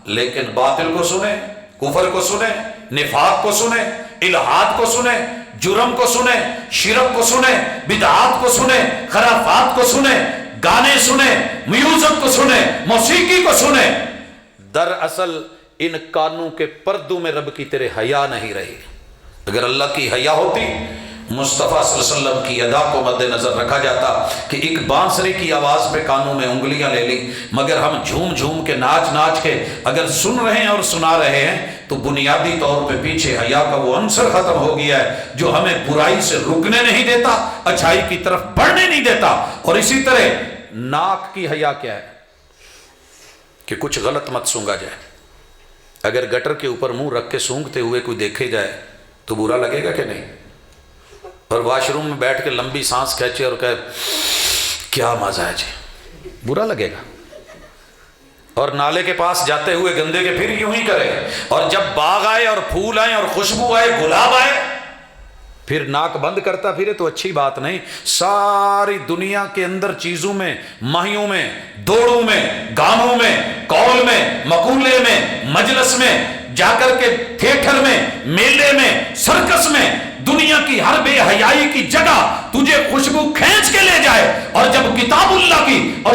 لیکن باطل کو سنے، کفر کو سنے، نفاق کو سنے، الہاد کو سنے، جرم کو سنے، شرک کو سنے، بدعات کو سنے، خرافات کو سنے، گانے سنے، میوزک کو سنے، موسیقی کو سنے. دراصل ان کانوں کے پردوں میں رب کی تیرے حیا نہیں رہی. اگر اللہ کی حیا ہوتی، مصطفیٰ صلی اللہ علیہ وسلم کی ادا کو مد نظر رکھا جاتا کہ ایک بانسری کی آواز پہ کانوں میں انگلیاں لے لی، مگر ہم جھوم جھوم کے ناچ ناچ کے اگر سن رہے ہیں اور سنا رہے ہیں تو بنیادی طور پہ پیچھے حیا کا وہ عنصر ختم ہو گیا ہے جو ہمیں برائی سے رکنے نہیں دیتا، اچھائی کی طرف بڑھنے نہیں دیتا. اور اسی طرح ناک کی حیا کیا ہے کہ کچھ غلط مت سونگا جائے. اگر گٹر کے اوپر منہ رکھ کے سونگتے ہوئے کوئی دیکھے جائے تو برا لگے گا کہ نہیں؟ اور واش روم میں بیٹھ کے لمبی سانس کھینچے اور کہے کیا مزہ ہے جی، برا لگے گا. اور نالے کے پاس جاتے ہوئے گندے کے پھر یوں ہی کرے. اور جب باغ آئے اور پھول آئے اور خوشبو آئے، گلاب آئے، پھر ناک بند کرتا پھرے تو اچھی بات نہیں. ساری دنیا کے اندر چیزوں میں، ماہیوں میں، دوڑوں میں، گانوں میں، قول میں، مقولے میں، مجلس میں، جا کر کے تھیٹر میں، میلے میں، سرکس میں، دنیا کی ہر بے حیائی کی جگہ تجھے خوشبو کھینچ کے لے جائے. اور جب کتاب اللہ کی اور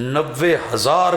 90,000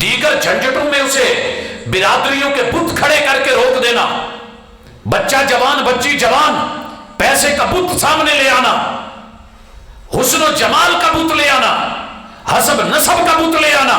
دیگر جھنجھٹوں میں اسے برادریوں کے بت کھڑے کر کے روک دینا، بچہ جوان بچی جوان پیسے کا بت سامنے لے آنا، حسن و جمال کا بت لے آنا، حسب نسب کا بت لے آنا،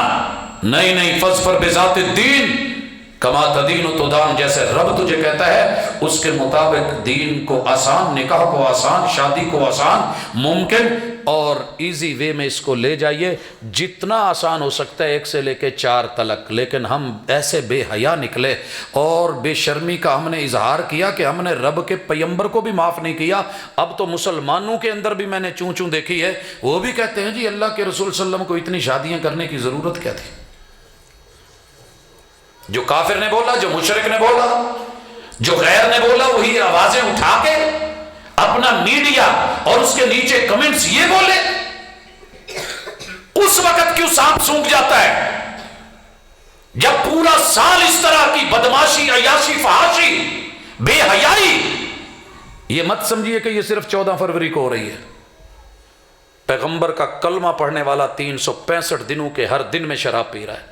نہیں فاظفر بذات الدین کما تدین تدان، جیسے رب تجھے کہتا ہے اس کے مطابق دین کو آسان، نکاح کو آسان، شادی کو آسان، ممکن اور ایزی وے میں اس کو لے جائیے، جتنا آسان ہو سکتا ہے 1 سے لے کے 4 تلک۔ لیکن ہم ایسے بے حیا نکلے اور بے شرمی کا ہم نے اظہار کیا کہ ہم نے رب کے پیغمبر کو بھی معاف نہیں کیا۔ اب تو مسلمانوں کے اندر بھی میں نے چوں دیکھی ہے، وہ بھی کہتے ہیں جی اللہ کے رسول صلی اللہ علیہ وسلم کو اتنی شادیاں کرنے کی ضرورت کیا تھی؟ جو کافر نے بولا، جو مشرک نے بولا، جو غیر نے بولا، وہی آوازیں اٹھا کے اپنا میڈیا اور اس کے نیچے کمنٹس یہ بولے۔ اس وقت کیوں سانپ سونکھ جاتا ہے جب پورا سال اس طرح کی بدماشی، عیاشی، فحاشی، بے حیائی؟ یہ مت سمجھیے کہ یہ صرف 14 فروری کو ہو رہی ہے۔ پیغمبر کا کلمہ پڑھنے والا 365 دنوں کے ہر دن میں شراب پی رہا ہے،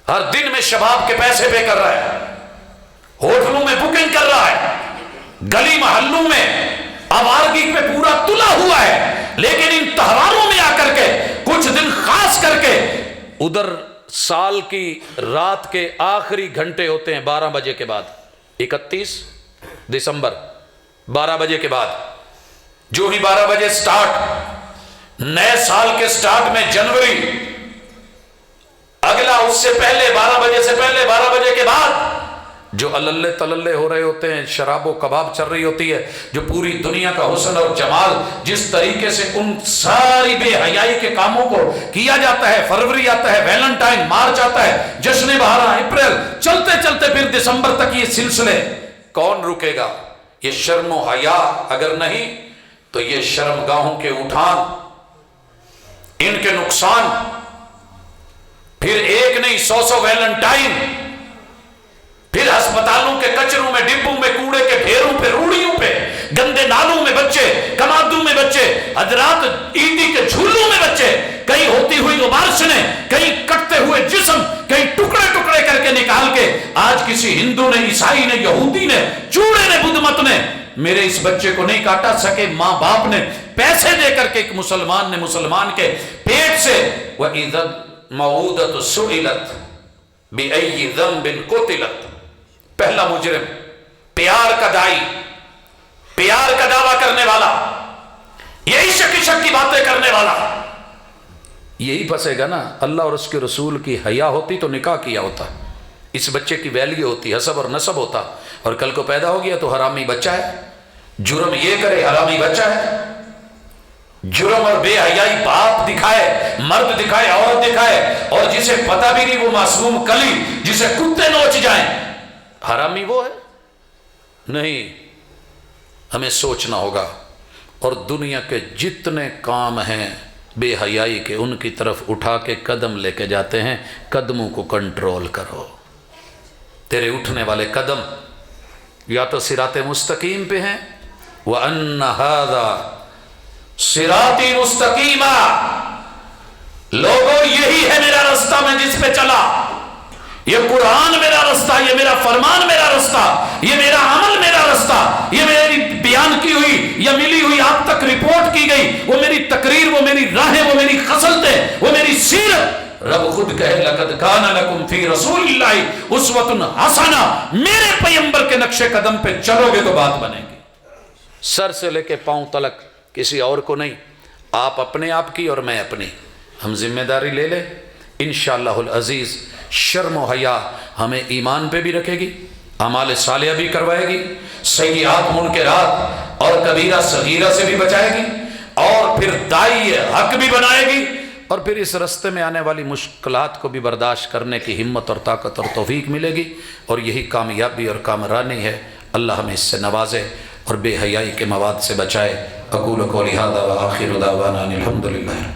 ہر دن میں شباب کے پیسے پے کر رہا ہے، ہوٹلوں میں بکنگ کر رہا ہے، گلی محلوں میں آوارگی پہ پورا تلا ہوا ہے، لیکن ان تہواروں میں آ کر کے کچھ دن خاص کر کے ادھر سال کی رات کے آخری گھنٹے ہوتے ہیں 12 بجے کے بعد، 31 دسمبر 12 بجے کے بعد، جو ہی 12 بجے سٹارٹ، نئے سال کے سٹارٹ میں جنوری، اگلا اس سے پہلے 12 بجے سے پہلے 12 بجے کے بعد جو اللہ تللے ہو رہے ہوتے ہیں، شراب و کباب چل رہی ہوتی ہے، جو پوری دنیا کا حسن اور جمال جس طریقے سے ان ساری بے حیائی کے کاموں کو کیا جاتا ہے، فروری آتا ہے، ویلنٹائن، مارچ آتا ہے، جشن بہارا، اپریل، چلتے چلتے پھر دسمبر تک یہ سلسلے، کون رکے گا؟ یہ شرم و حیا اگر نہیں تو یہ شرمگاہوں کے اٹھان، ان کے نقصان، پھر ایک نہیں 100 ویلنٹائن، پھر ہسپتالوں کے کچروں میں، ڈبوں میں، کوڑے کے ڈھیروں پہ، روڑیوں پہ، گندے نالوں میں بچے، کمادوں میں بچے، حضرات عیدی کے جھولوں میں بچے، کہیں ہوتی ہوئی ابارشنیں، کہیں کٹتے ہوئے جسم، کہیں ٹکڑے ٹکڑے کر کے نکال کے، آج کسی ہندو نے، عیسائی نے، یہودی نے، چوڑے نے، بدھ مت نے میرے اس بچے کو نہیں کاٹا سکے، ماں باپ نے پیسے دے کر کے ایک مسلمان نے مسلمان کے پیٹ سے، وَإِذَا الْمَوْءُودَةُ سُئِلَتْ بِأَيِّ ذَنبٍ قُتِلَتْ، پہلا مجرم، پیار کا دائی، پیار کا دعویٰ کرنے والا، یہی شک کی باتیں کرنے والا، یہی پھنسے گا نا۔ اللہ اور اس کے رسول کی حیا ہوتی تو نکاح کیا ہوتا، اس بچے کی ویلیو ہوتی، حسب اور نسب ہوتا، اور کل کو پیدا ہو گیا تو حرامی بچہ ہے، جرم یہ کرے حرامی بچہ ہے، جرم اور بے حیائی باپ دکھائے، مرد دکھائے، عورت دکھائے، اور جسے پتہ بھی نہیں وہ معصوم کلی جسے کتے نوچ جائیں، حرامی وہ ہے؟ نہیں، ہمیں سوچنا ہوگا، اور دنیا کے جتنے کام ہیں بے حیائی کے ان کی طرف اٹھا کے قدم لے کے جاتے ہیں، قدموں کو کنٹرول کرو، تیرے اٹھنے والے قدم یا تو صراط مستقیم پہ ہیں، وَأَنَّ هَذَا صراطی مستقیمہ، لوگوں یہی ہے میرا رستہ، میں جس پہ چلا، یہ قرآن میرا رستہ، یہ میرا فرمان میرا رستہ، یہ میرا عمل میرا رستہ، یہ میری بیان کی ہوئی یا ملی ہوئی آپ تک رپورٹ کی گئی، وہ میری تقریر، وہ میری راہیں، وہ میری خصلتیں، وہ میری سیرت۔ رب خود کہے لَقَدْ كَانَ لَكُمْ فِي رَسُولِ اللَّهِ أُسْوَةٌ حَسَنَةٌ، میرے پیغمبر کے نقش قدم پہ چلو گے تو بات بنے گی، سر سے لے کے پاؤں تلک، کسی اور کو نہیں، آپ اپنے آپ کی اور میں اپنی، ہم ذمہ داری لے لیں انشاءاللہ العزیز۔ شرم و حیا ہمیں ایمان پہ بھی رکھے گی، اعمال صالحہ بھی کروائے گی، سیئات منکرات اور کبیرہ صغیرہ سے بھی بچائے گی، اور پھر داعی حق بھی بنائے گی، اور پھر اس رستے میں آنے والی مشکلات کو بھی برداشت کرنے کی ہمت اور طاقت اور توفیق ملے گی، اور یہی کامیابی اور کامرانی ہے۔ اللہ ہمیں اس سے نوازے اور بے حیائی کے مواد سے بچائے۔ اقول قولی ھذا وآخر دعوانا ان الحمد للہ۔